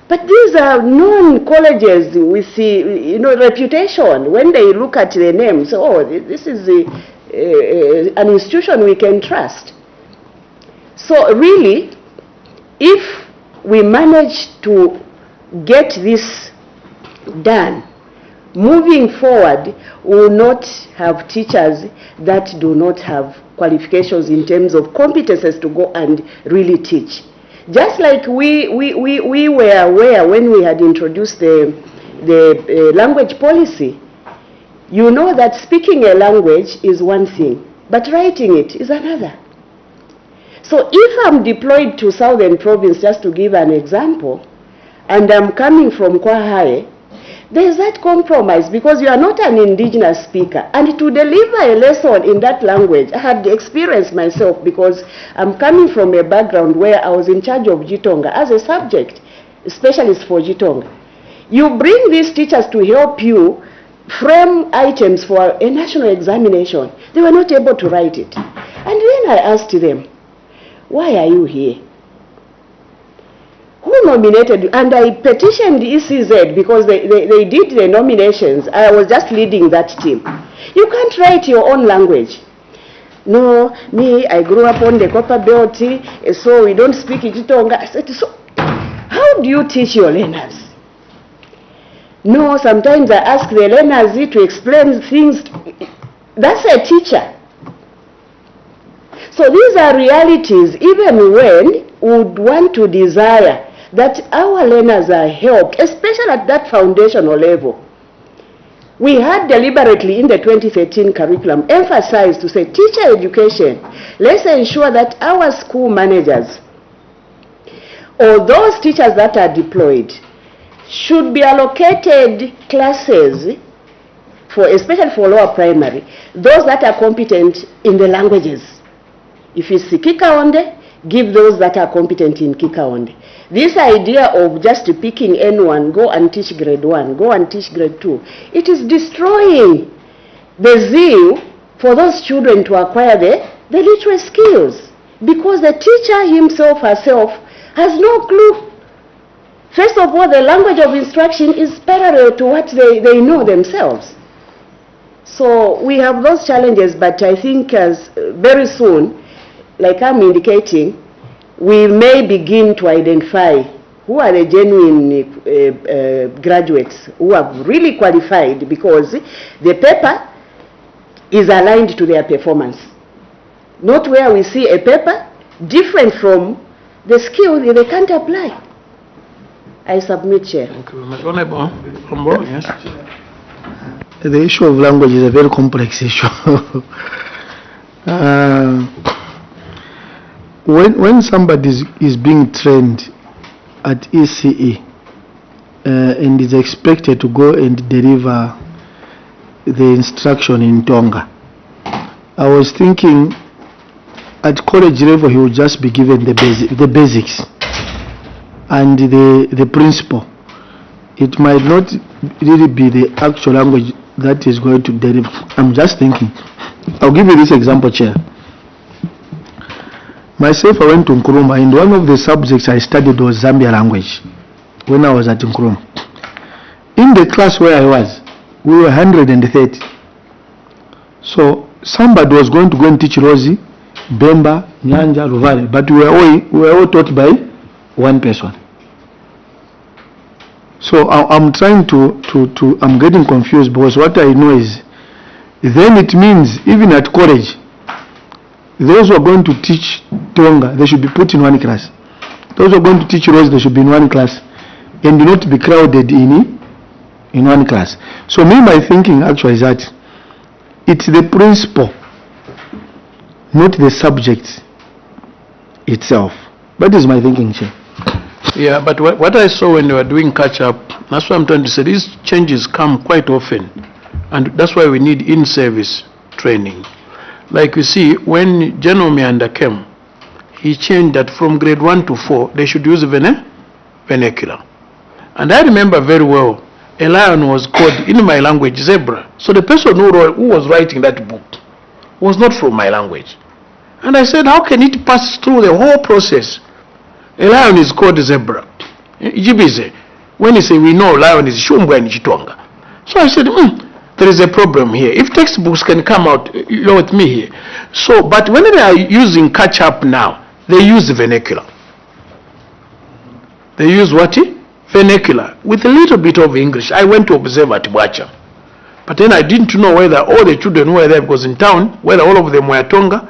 But these are known colleges with the, reputation. When they look at the names, oh, this is an institution we can trust. So really, if we manage to get this done, moving forward, we will not have teachers that do not have qualifications in terms of competences to go and really teach. Just like we were aware when we had introduced the language policy, you know that speaking a language is one thing, but writing it is another. So if I'm deployed to Southern Province, just to give an example, and I'm coming from Kwahae, there's that compromise because you are not an indigenous speaker. And to deliver a lesson in that language, I had the experience myself because I'm coming from a background where I was in charge of Gitonga as a subject, specialist for Gitonga. You bring these teachers to help you frame items for a national examination. They were not able to write it. And then I asked them, why are you here? Who nominated, and I petitioned ECZ because they did the nominations. I was just leading that team. You can't write your own language. No, me, I grew up on the Copper Belt, so we don't speak Chitonga. I said, so how do you teach your learners? No, sometimes I ask the learners to explain things. That's a teacher. So these are realities, even when we would want to desire that our learners are helped, especially at that foundational level. We had deliberately in the 2013 curriculum emphasized to say teacher education, let's ensure that our school managers or those teachers that are deployed should be allocated classes for, especially for lower primary, those that are competent in the languages. If it's Kikaonde, give those that are competent in Kikaonde. This idea of just picking anyone, go and teach grade 1, go and teach grade 2, it is destroying the zeal for those children to acquire the literary skills, because the teacher himself, herself, has no clue. First of all, the language of instruction is parallel to what they know themselves. So we have those challenges, but I think as very soon, like I'm indicating, we may begin to identify who are the genuine graduates who have really qualified, because the paper is aligned to their performance. Not where we see a paper different from the skill they can't apply. I submit, Chair. Thank you very much. Yes. The issue of language is a very complex issue. When somebody is being trained at ECE and is expected to go and deliver the instruction in Tonga, I was thinking at college level he would just be given the basics and the principle. It might not really be the actual language that is going to deliver. I'm just thinking. I'll give you this example, Chair. Myself, I went to Nkrumah, and one of the subjects I studied was Zambia language when I was at Nkrumah. In the class where I was, we were 130. So somebody was going to go and teach Rosie, Bemba, Nyanja, Ruvale, but we were all taught by one person. So I'm trying I'm getting confused, because what I know is, then it means even at college, those who are going to teach Tonga, they should be put in one class. Those who are going to teach Rose, they should be in one class, and not be crowded in one class. So my thinking actually is that it's the principle, not the subject itself. That is my thinking, Chair. Yeah, but what I saw when they were doing catch-up, that's what I'm trying to say, these changes come quite often, and that's why we need in-service training. Like you see, when General Mianda came, he changed that from grade 1 to 4, they should use vernacular. And I remember very well, a lion was called, in my language, zebra. So the person who was writing that book was not from my language. And I said, how can it pass through the whole process? A lion is called zebra. When he say we know lion is Shumbwa in Chitonga. So I said, there is a problem here. If textbooks can come out, you're with me here. So, but when they are using catch-up now, they use vernacular. They use what? Vernacular, with a little bit of English. I went to observe at Bwacha. But then I didn't know whether all the children were there, because in town, whether all of them were Tonga,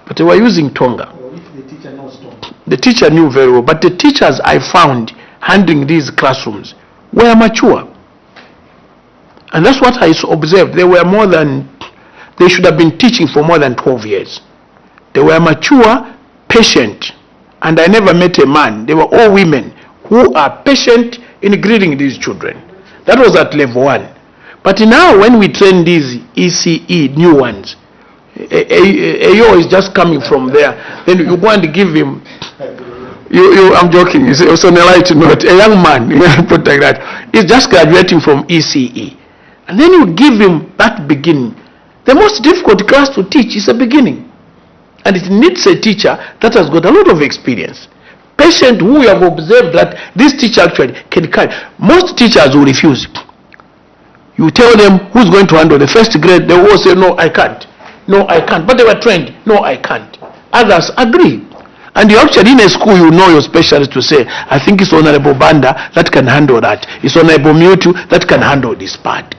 but they were using Tonga. The teacher knew very well, but the teachers I found handling these classrooms were mature. And that's what I observed. They should have been teaching for more than 12 years. They were mature, patient, and I never met a man. They were all women who are patient in greeting these children. That was at level 1. But now when we train these ECE new ones, AO is just coming from there, then you go and give him, I'm joking, it's on a light note, a young man, put like that, is just graduating from ECE. And then you give him that beginning. The most difficult class to teach is a beginning. And it needs a teacher that has got a lot of experience. patient who you have observed that this teacher actually can carry. Most teachers will refuse. You tell them who's going to handle the first grade, they will all say, no, I can't. No, I can't. But they were trained. No, I can't. Others agree. And you actually, in a school, you know your specialist to say, I think it's Honorable Banda that can handle that. It's Honorable Mutu that can handle this part.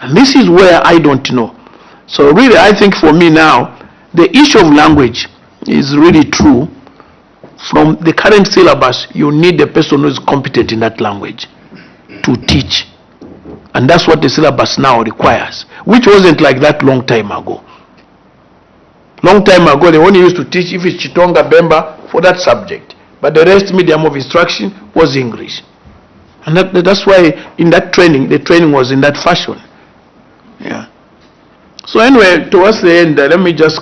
And this is where I don't know. So really, I think for me now, the issue of language is really true. From the current syllabus, you need a person who is competent in that language to teach. And that's what the syllabus now requires, which wasn't like that long time ago. Long time ago, they only used to teach if it's Chitonga Bemba for that subject. But the rest medium of instruction was English. And that's why in that training, the training was in that fashion. Yeah. So anyway, towards the end, let me just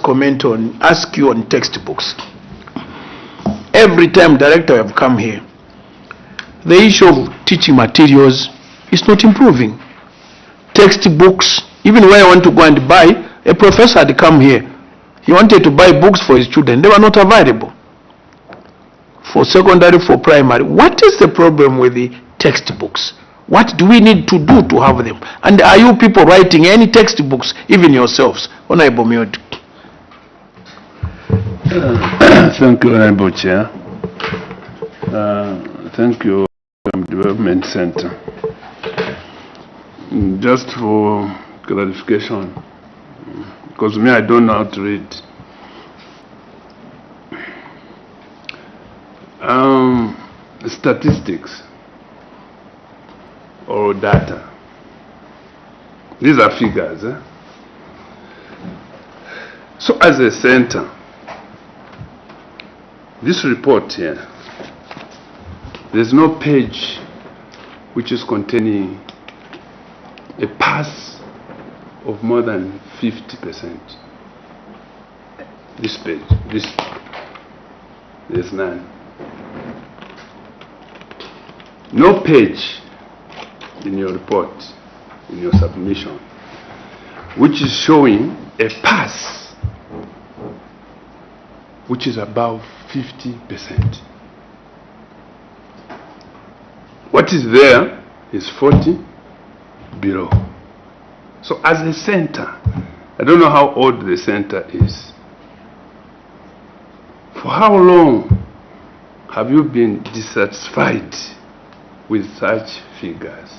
ask you on textbooks. Every time director have come here, the issue of teaching materials is not improving. Textbooks, even when I want to go and buy, a professor had come here. He wanted to buy books for his children. They were not available. For secondary, for primary. What is the problem with the textbooks? What do we need to do to have them? And are you people writing any textbooks, even yourselves? Honorable Miodu. Thank you, Honorable Chair. Thank you, Development Center. Just for clarification, because me, I don't know how to read. Statistics or data. These are figures. So as a center, this report here, there's no page which is containing a pass of more than 50%. This page, there's none. No page in your report, in your submission, which is showing a pass which is above 50%. What is there is 40 below. So as a center, I don't know how old the center is. For how long have you been dissatisfied with such figures?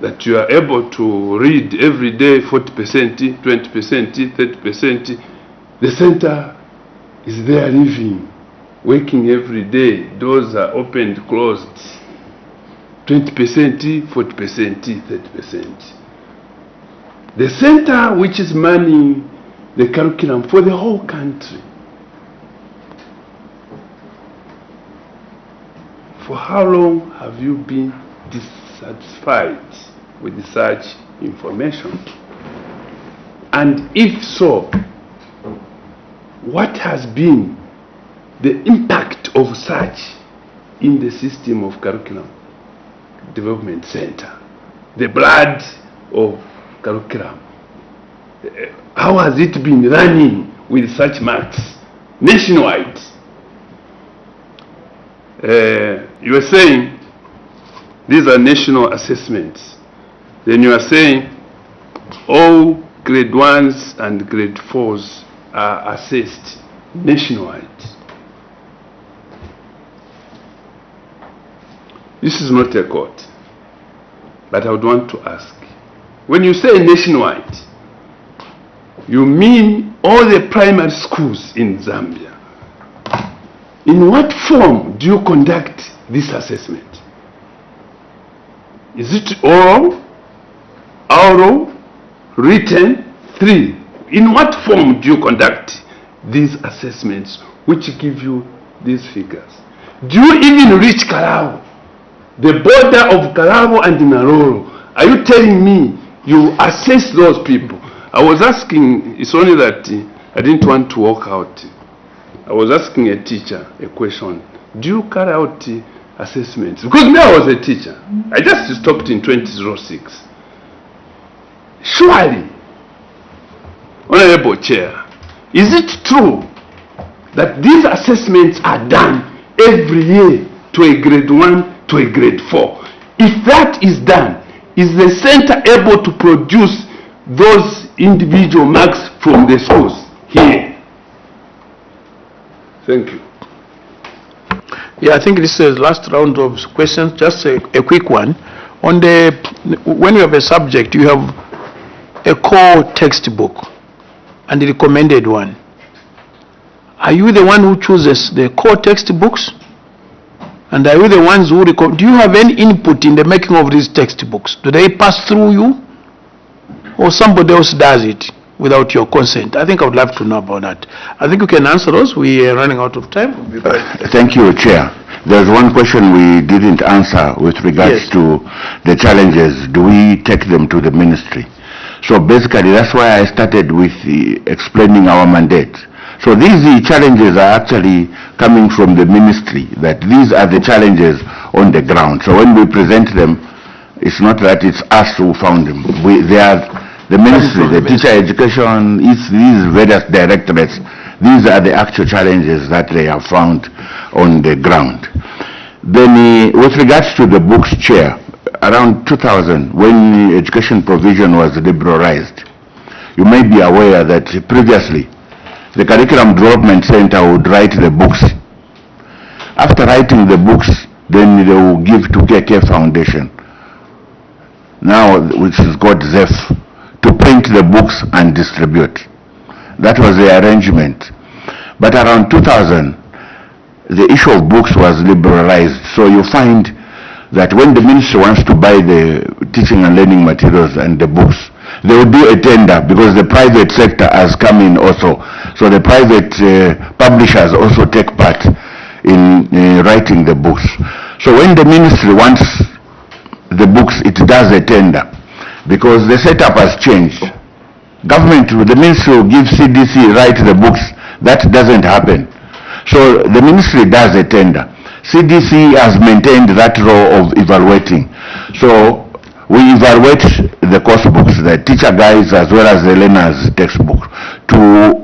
That you are able to read every day 40%, 20%, 30%. The center is there living, working every day. Doors are opened, closed. 20%, 40%, 30%. The center which is manning the curriculum for the whole country. For how long have you been dissatisfied with such information? And if so, what has been the impact of such in the system of curriculum development center, the blood of curriculum? How has it been running with such marks nationwide? You are saying these are national assessments. Then you are saying all grade 1s and grade 4s are assessed nationwide. This is not a court, but I would want to ask, when you say nationwide, you mean all the primary schools in Zambia. In what form do you conduct this assessment? Is it oral, written? 3. In what form do you conduct these assessments which give you these figures? Do you even reach Kalabo, the border of Kalabo and Naroro? Are you telling me you assess those people? I was asking, it's only that I didn't want to walk out. I was asking a teacher a question. Do you carry out assessments? Because me, I was a teacher. I just stopped in 2006. Surely, Honorable Chair, is it true that these assessments are done every year to a grade 1 to a grade 4. If that is done, is the center able to produce those individual marks from the schools here? Thank you. Yeah, I think this is the last round of questions. Just a quick one. On the, when you have a subject, you have a core textbook and the recommended one. Are you the one who chooses the core textbooks? And are you the ones who do you have any input in the making of these textbooks? Do they pass through you? Or somebody else does it without your consent? I think I would love to know about that. I think you can answer those. We are running out of time. Thank you, Chair. There's one question we didn't answer with regards to the challenges. Do we take them to the ministry? So basically, that's why I started with explaining our mandate. So these challenges are actually coming from the ministry, that these are the challenges on the ground. So when we present them, it's not that it's us who found them. They are the ministry, the teacher education, these various directorates. These are the actual challenges that they have found on the ground. Then with regards to the books, Chair, around 2000, when education provision was liberalized, you may be aware that previously the Curriculum Development Center would write the books. After writing the books, then they will give to KK Foundation, now which is called ZEF, to print the books and distribute. That was the arrangement. But around 2000, the issue of books was liberalized. So you find that when the ministry wants to buy the teaching and learning materials and the books, they will do a tender, because the private sector has come in also. So the private publishers also take part in writing the books. So when the ministry wants the books, it does a tender, because the setup has changed. Government, the ministry will give CDC write the books. That doesn't happen. So the ministry does a tender. CDC has maintained that role of evaluating. So we evaluate the course books, the teacher guides as well as the learners textbook, to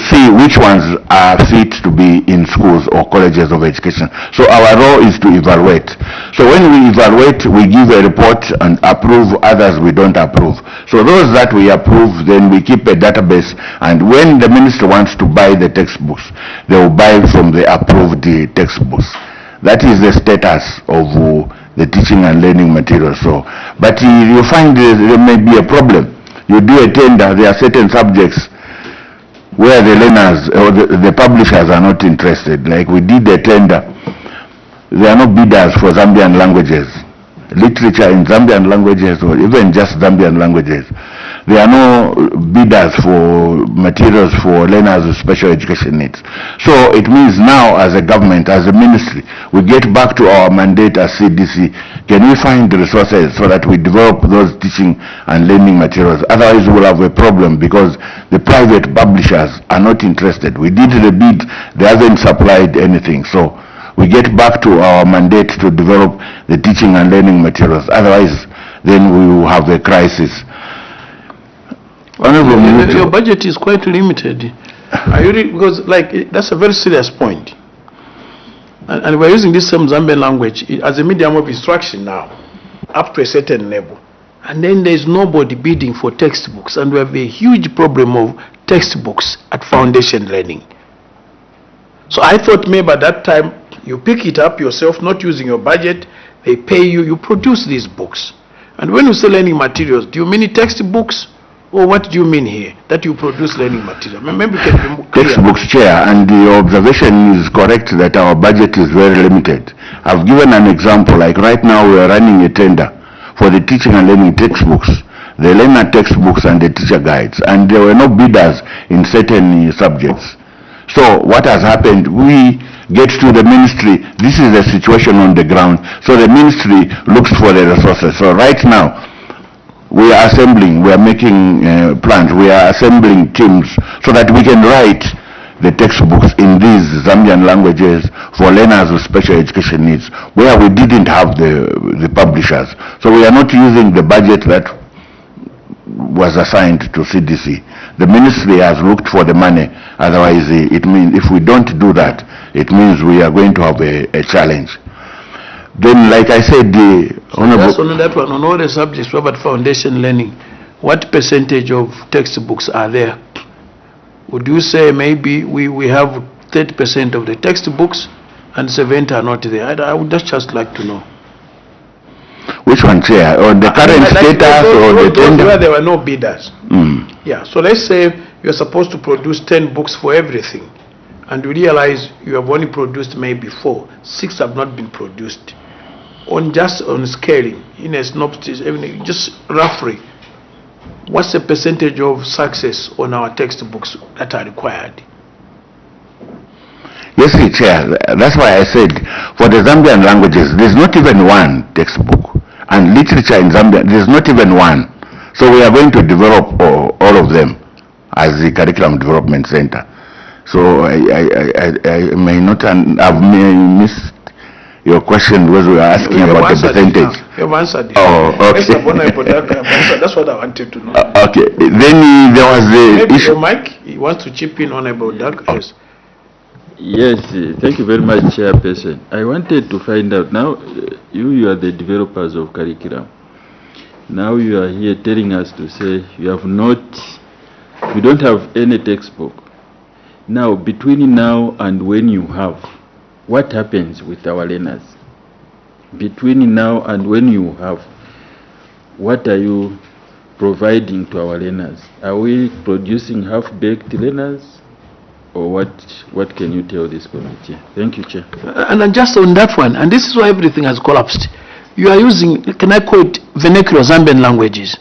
see which ones are fit to be in schools or colleges of education. So our role is to evaluate. So when we evaluate, we give a report and approve, others we don't approve. So those that we approve, then we keep a database, and when the minister wants to buy the textbooks, they will buy from the approved textbooks. That is the status of the teaching and learning material. So, but you find there may be a problem. You do a tender, there are certain subjects where the learners or the publishers are not interested. Like we did a tender, there are no bidders for Zambian languages, literature in Zambian languages, or even just Zambian languages. There are no bidders for materials for learners with special education needs. So it means now, as a government, as a ministry, we get back to our mandate as CDC. Can we find the resources so that we develop those teaching and learning materials? Otherwise we'll have a problem, because the private publishers are not interested. We did the bid, they haven't supplied anything. So we get back to our mandate to develop the teaching and learning materials. Otherwise, then we will have a crisis. Your budget is quite limited. Are you because that's a very serious point. And we're using this same Zambian language as a medium of instruction now, up to a certain level. And then there's nobody bidding for textbooks, and we have a huge problem of textbooks at foundation learning. So I thought maybe at that time you pick it up yourself, not using your budget, they pay you, you produce these books. And when you say learning materials, do you mean textbooks? Or what do you mean here, that you produce learning material? Maybe you can be more clear. Textbooks, Chair, and the observation is correct that our budget is very limited. I've given an example, like right now we are running a tender for the teaching and learning textbooks, the learner textbooks and the teacher guides, and there were no bidders in certain subjects. So what has happened, we get to the ministry, this is the situation on the ground, so the ministry looks for the resources. So right now, we are assembling, we are making plans, we are assembling teams so that we can write the textbooks in these Zambian languages for learners with special education needs, where we didn't have the publishers. So we are not using the budget that was assigned to CDC. the ministry has looked for the money. Otherwise, it means if we don't do that, it means we are going to have a challenge. Then, like I said, the honorable... Just on that one, on all the subjects about foundation learning, what percentage of textbooks are there? Would you say maybe we have 30% of the textbooks and 70 are not there? I would just like to know. Which one, Chair? On the current status or the tender? Where there were no bidders. Mm. Yeah, so let's say you're supposed to produce 10 books for everything, and you realize you have only produced maybe 4, 6 have not been produced. On scaling, in a synopsis, just roughly, what's the percentage of success on our textbooks that are required? Yes, Chair. That's why I said for the Zambian languages, there's not even one textbook. And literature in Zambia, there's not even one. So we are going to develop all of them as the Curriculum Development Center. So I may not have missed your question because we are asking about the percentage. You've answered it. Oh, okay. That's what I wanted to know. Okay. Then there was the Maybe issue. Mike, he wants to chip in on about that. Yes. Yes, thank you very much, Chairperson. I wanted to find out now, you are the developers of curriculum. Now you are here telling us to say you don't have any textbook. Now, between now and when you have, what happens with our learners? Between now and when you have, what are you providing to our learners? Are we producing half-baked learners? Or what can you tell this committee? Thank you, Chair. And just on that one, and this is why everything has collapsed. You are using, can I call it vernacular Zambian languages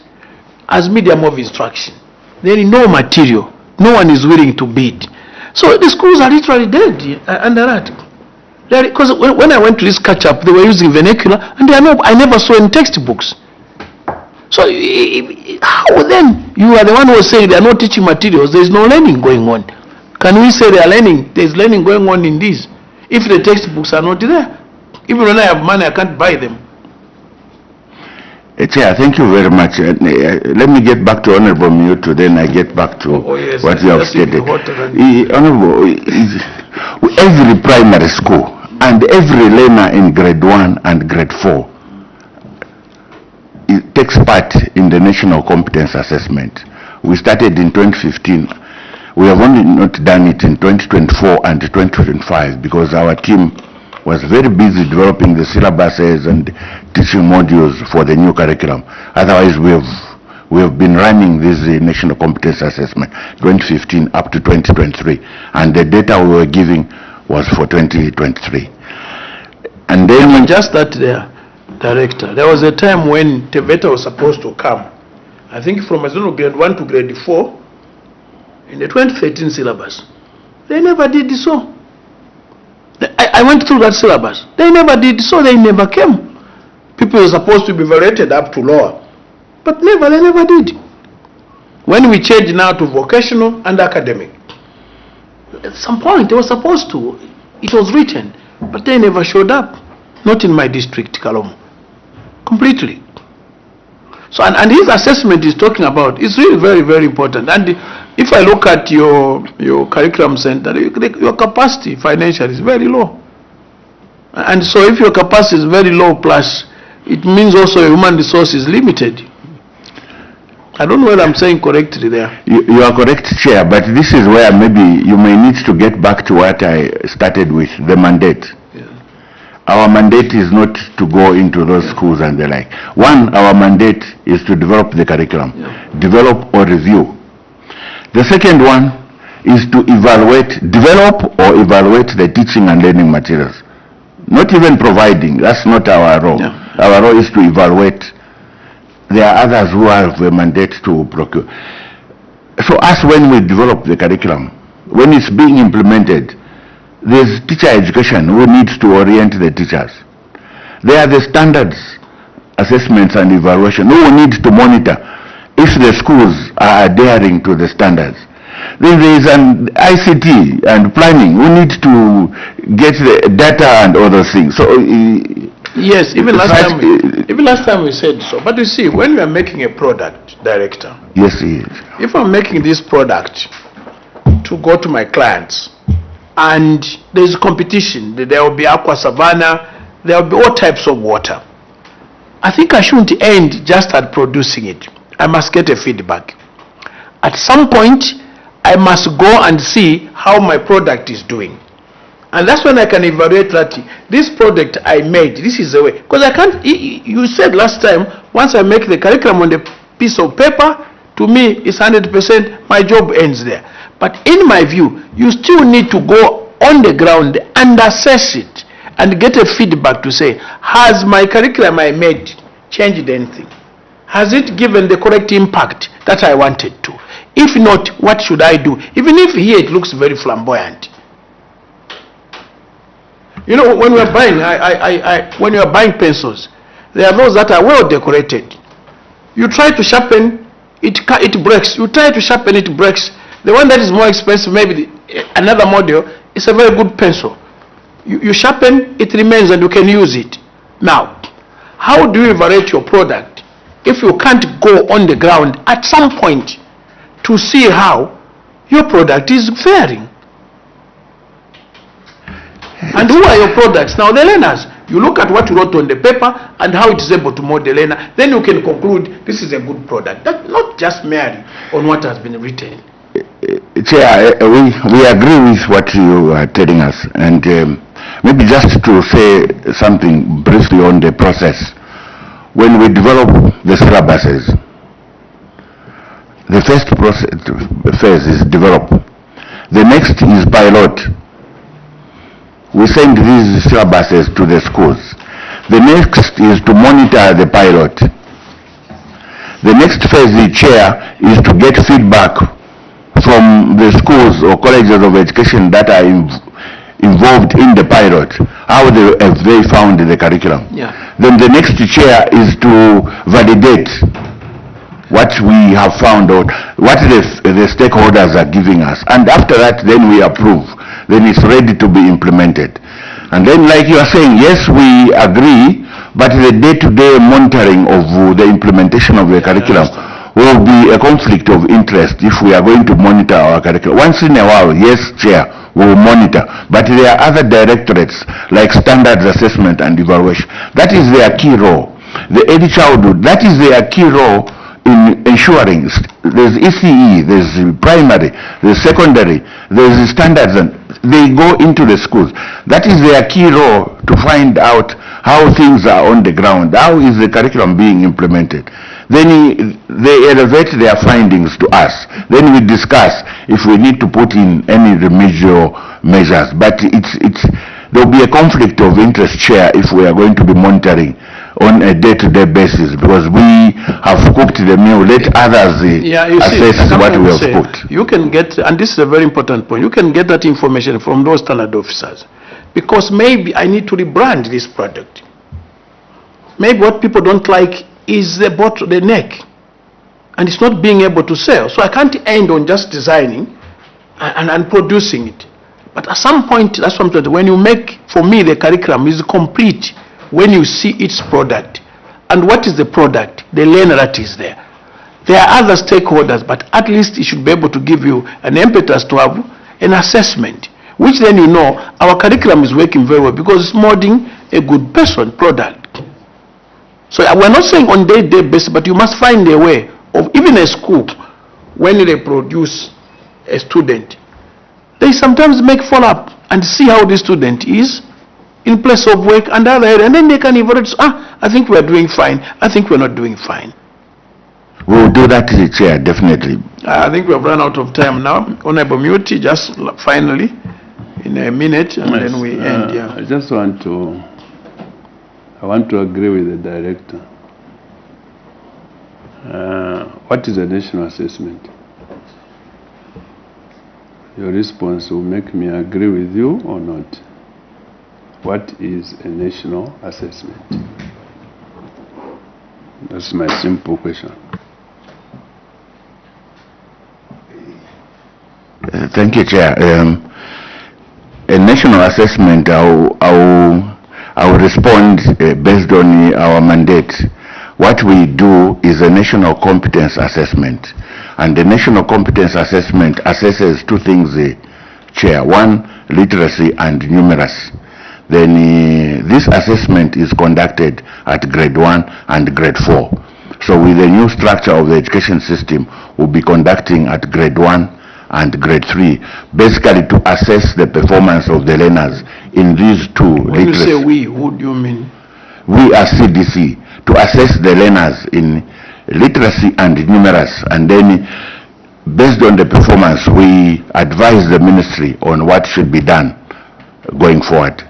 as medium of instruction. There is no material. No one is willing to bid. So the schools are literally dead under that. Because when I went to this catch-up, they were using vernacular, and I never saw in textbooks. So how then? You are the one who was saying they are not teaching materials. There is no learning going on. Can we say they are learning? There is learning going on in this. If the textbooks are not there, even when I have money, I can't buy them. Chair, thank you very much. Let me get back to Honorable Miyuto, then I get back to Yes, what you have stated. Honorable, every primary school and every learner in grade 1 and grade 4 takes part in the National Competence Assessment. We started in 2015. We have only not done it in 2024 and 2025 because our team was very busy developing the syllabuses and teaching modules for the new curriculum. Otherwise, we have been running this National Competence Assessment 2015 up to 2023, and the data we were giving was for 2023. And then just that there, Director, there was a time when Teveta was supposed to come, I think from grade 1 to grade 4, in the 2013 syllabus. They never did so. I went through that syllabus. They never did so. They never came. People were supposed to be rated up to lower, but they never did. When we changed now to vocational and academic, at some point they were supposed to. It was written, but they never showed up. Not in my district, Kalomo. Completely. So, and his assessment is talking about, it's really very, very important. And if I look at your curriculum center, your capacity financially is very low. And so if your capacity is very low plus, it means also your human resource is limited. I don't know whether I'm saying correctly there. You are correct, Chair, but this is where maybe you may need to get back to what I started with, the mandate. Our mandate is not to go into those schools and the like. One, our mandate is to develop the curriculum, develop or review. The second one is to develop or evaluate the teaching and learning materials. Not even providing, that's not our role. Our role is to evaluate. There are others who have a mandate to procure. So us, when we develop the curriculum, when it's being implemented, there's teacher education who needs to orient the teachers. There are the standards, assessments and evaluation who need to monitor if the schools are adhering to the standards. Then there is an ICT and planning who need to get the data and all those things. So yes, even last time we said so. But you see, when we are making a product, Director, Yes, yes. If I'm making this product to go to my clients and there's competition, there will be aqua savanna, there will be all types of water, I think I shouldn't end just at producing it. I must get a feedback. At some point, I must go and see how my product is doing. And that's when I can evaluate that this product I made, this is the way. Because I can't, you said last time, once I make the curriculum on the piece of paper, to me it's 100%, my job ends there. But in my view, you still need to go on the ground and assess it and get a feedback to say, has my curriculum I made changed anything? Has it given the correct impact that I wanted to? If not, what should I do? Even if here it looks very flamboyant. You know, when we are buying, when you are buying pencils, there are those that are well decorated. You try to sharpen, it breaks. You try to sharpen, it breaks. The one that is more expensive, maybe another model, is a very good pencil. You sharpen, it remains and you can use it. Now, how do you evaluate your product if you can't go on the ground at some point to see how your product is faring? And who are your products? Now, the learners. You look at what you wrote on the paper and how it is able to mold the learner. Then you can conclude this is a good product. That's not just merely on what has been written. Chair, we agree with what you are telling us. And maybe just to say something briefly on the process. When we develop the syllabuses, the first phase is develop. The next is pilot. We send these syllabuses to the schools. The next is to monitor the pilot. The next phase, the chair, is to get feedback from the schools or colleges of education that are involved in the pilot, how they found the curriculum. Yeah. Then the next chair is to validate what we have found out, what the stakeholders are giving us. And after that, then we approve. Then it's ready to be implemented. And then, like you are saying, yes, we agree, but the day-to-day monitoring of the implementation of the curriculum will be a conflict of interest if we are going to monitor our curriculum. Once in a while, yes, Chair, we will monitor. But there are other directorates like standards assessment and evaluation. That is their key role. The early childhood, that is their key role in ensuring there's ECE, there's primary, there's secondary, there's standards, and they go into the schools. That is their key role, to find out how things are on the ground, how is the curriculum being implemented. Then they elevate their findings to us. Then we discuss if we need to put in any remedial measures. But there will be a conflict of interest, Chair, if we are going to be monitoring on a day-to-day basis, because we have cooked the meal. Let others assess what we have cooked. You can get, and this is a very important point, you can get that information from those standard officers, because maybe I need to rebrand this product. Maybe what people don't like is the bottle, the neck, and it's not being able to sell. So I can't end on just designing and producing it. But at some point, that's what I'm saying, when you make, for me, the curriculum is complete when you see its product. And what is the product? The learner that is there. There are other stakeholders, but at least it should be able to give you an impetus to have an assessment, which then you know our curriculum is working very well because it's molding a good person product. So we're not saying on day-to-day basis, but you must find a way of, even a school, when they produce a student, they sometimes make follow-up and see how the student is in place of work and other area, and then they can evaluate, I think we're doing fine, I think we're not doing fine. We'll do that, Chair, definitely. I think we have run out of time now. Honorable Muti, just finally, in a minute, and yes, then we end. Yeah. I just want to agree with the director. What is a national assessment? Your response will make me agree with you or not. What is a national assessment? That's my simple question. Thank you, Chair. A national assessment, I will respond based on our mandate. What we do is a national competence assessment. And the National Competence Assessment assesses two things, Chair. One, literacy and numeracy. Then this assessment is conducted at grade 1 and grade 4. So with the new structure of the education system, we'll be conducting at grade 1 and grade 3, basically to assess the performance of the learners in these two When you literacy. say we, who do you mean? We as CDC, to assess the learners in literacy and numeracy, and then based on the performance, we advise the ministry on what should be done going forward.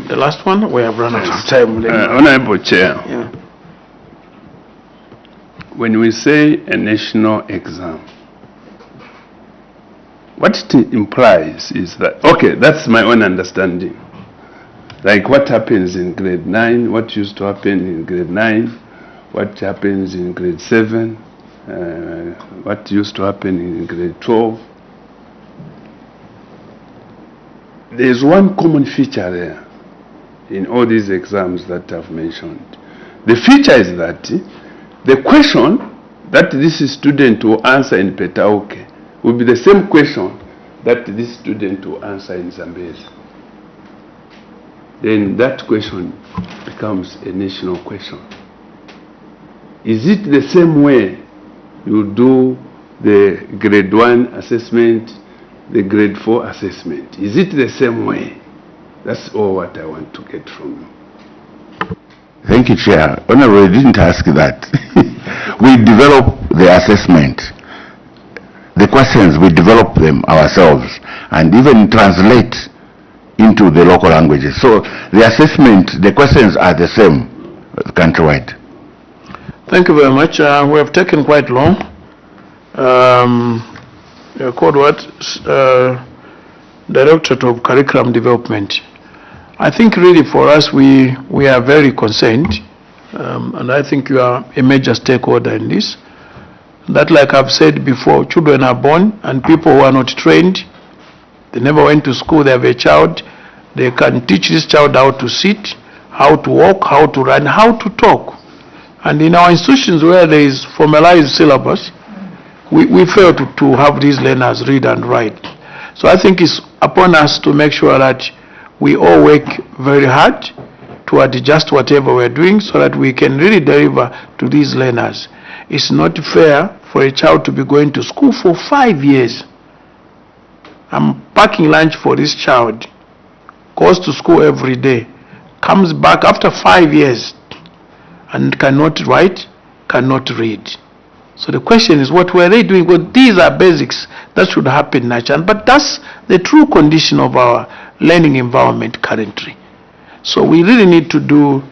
The last one, we have run out of time. Honorable Chair, Yeah. when we say a national exam, what it implies is that, okay, that's my own understanding. Like what happens in grade 9, what used to happen in grade 9, what happens in grade 7, what used to happen in grade 12. There's one common feature there in all these exams that I've mentioned. The feature is that the question that this student will answer in Petauke will be the same question that this student will answer in Zambia. Then that question becomes a national question. Is it the same way you do the grade 1 assessment, the grade 4 assessment? Is it the same way? That's all what I want to get from you. Thank you, Chair. Honorable, I didn't ask that. We develop the assessment. The questions, we develop them ourselves and even translate into the local languages. So the assessment, the questions are the same countrywide. Thank you very much. We have taken quite long. You're called what? Directorate of Curriculum Development. I think really for us, we are very concerned, and I think you are a major stakeholder in this. That, like I've said before, children are born and people who are not trained, they never went to school, they have a child, they can teach this child how to sit, how to walk, how to run, how to talk. And in our institutions where there is formalized syllabus, we fail to have these learners read and write. So I think it's upon us to make sure that we all work very hard to adjust whatever we're doing so that we can really deliver to these learners. It's not fair for a child to be going to school for 5 years. I'm packing lunch for this child, goes to school every day, comes back after 5 years and cannot write, cannot read. So the question is, what were they doing? Well, these are basics that should happen naturally, but that's the true condition of our learning environment currently. So we really need to do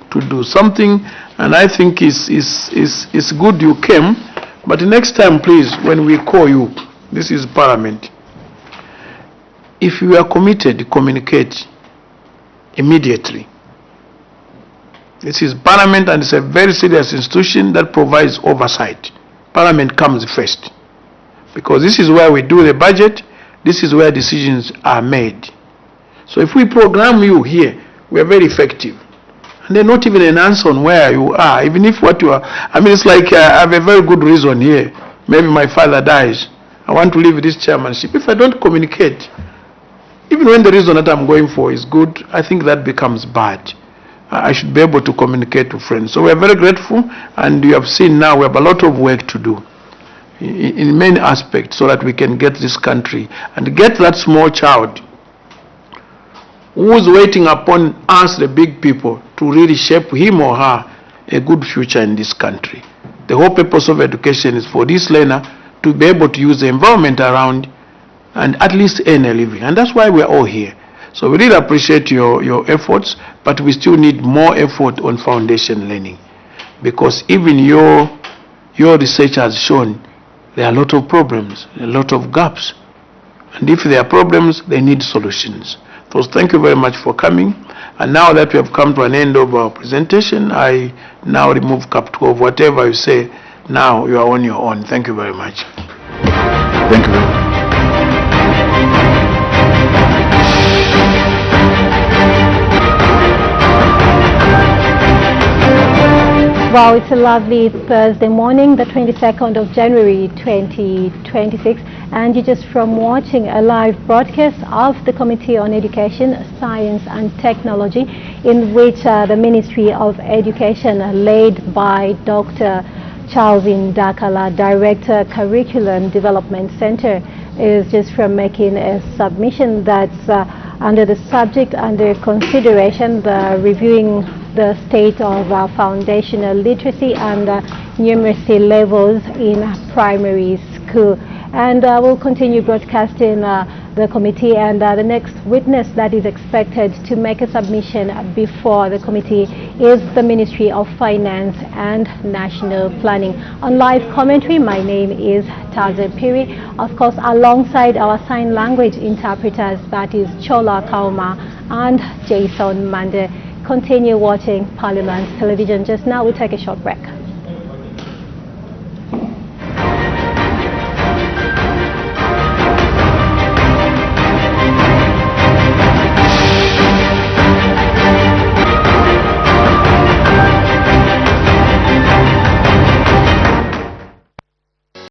something, and I think it's good you came, but next time please, when we call you, this is Parliament, if you are committed, communicate immediately. This is Parliament and it's a very serious institution that provides oversight. Parliament comes first, because this is where we do the budget, this is where decisions are made. So if we program you here, we are very effective. And then not even an answer on where you are, even if what you are, I mean, it's like I have a very good reason here. Maybe my father dies. I want to leave this chairmanship. If I don't communicate, even when the reason that I'm going for is good, I think that becomes bad. I should be able to communicate to friends. So we are very grateful, and you have seen now we have a lot of work to do in many aspects so that we can get this country and get that small child who's waiting upon us, the big people, to really shape him or her a good future in this country. The whole purpose of education is for this learner to be able to use the environment around and at least earn a living. And that's why we're all here. So we really appreciate your efforts, but we still need more effort on foundation learning, because even your research has shown there are a lot of problems, a lot of gaps. And if there are problems, they need solutions. So thank you very much for coming. And now that we have come to an end of our presentation, I now remove cap 12. Whatever you say, now you are on your own. Thank you very much. Thank you. Well, it's a lovely Thursday morning, the 22nd of January 2026, and you're just from watching a live broadcast of the Committee on Education, Science and Technology, in which the Ministry of Education, led by Dr. Charles Ndakala, Director, Curriculum Development Center, is just from making a submission that's under the subject under consideration, the reviewing the state of foundational literacy and numeracy levels in primary school. And we'll continue broadcasting the committee, and the next witness that is expected to make a submission before the committee is the Ministry of Finance and National Planning. On live commentary, my name is Taza Piri, of course, alongside our sign language interpreters, that is Chola Kauma and Jason Mande. Continue watching Parliament Television. Just now, we'll take a short break.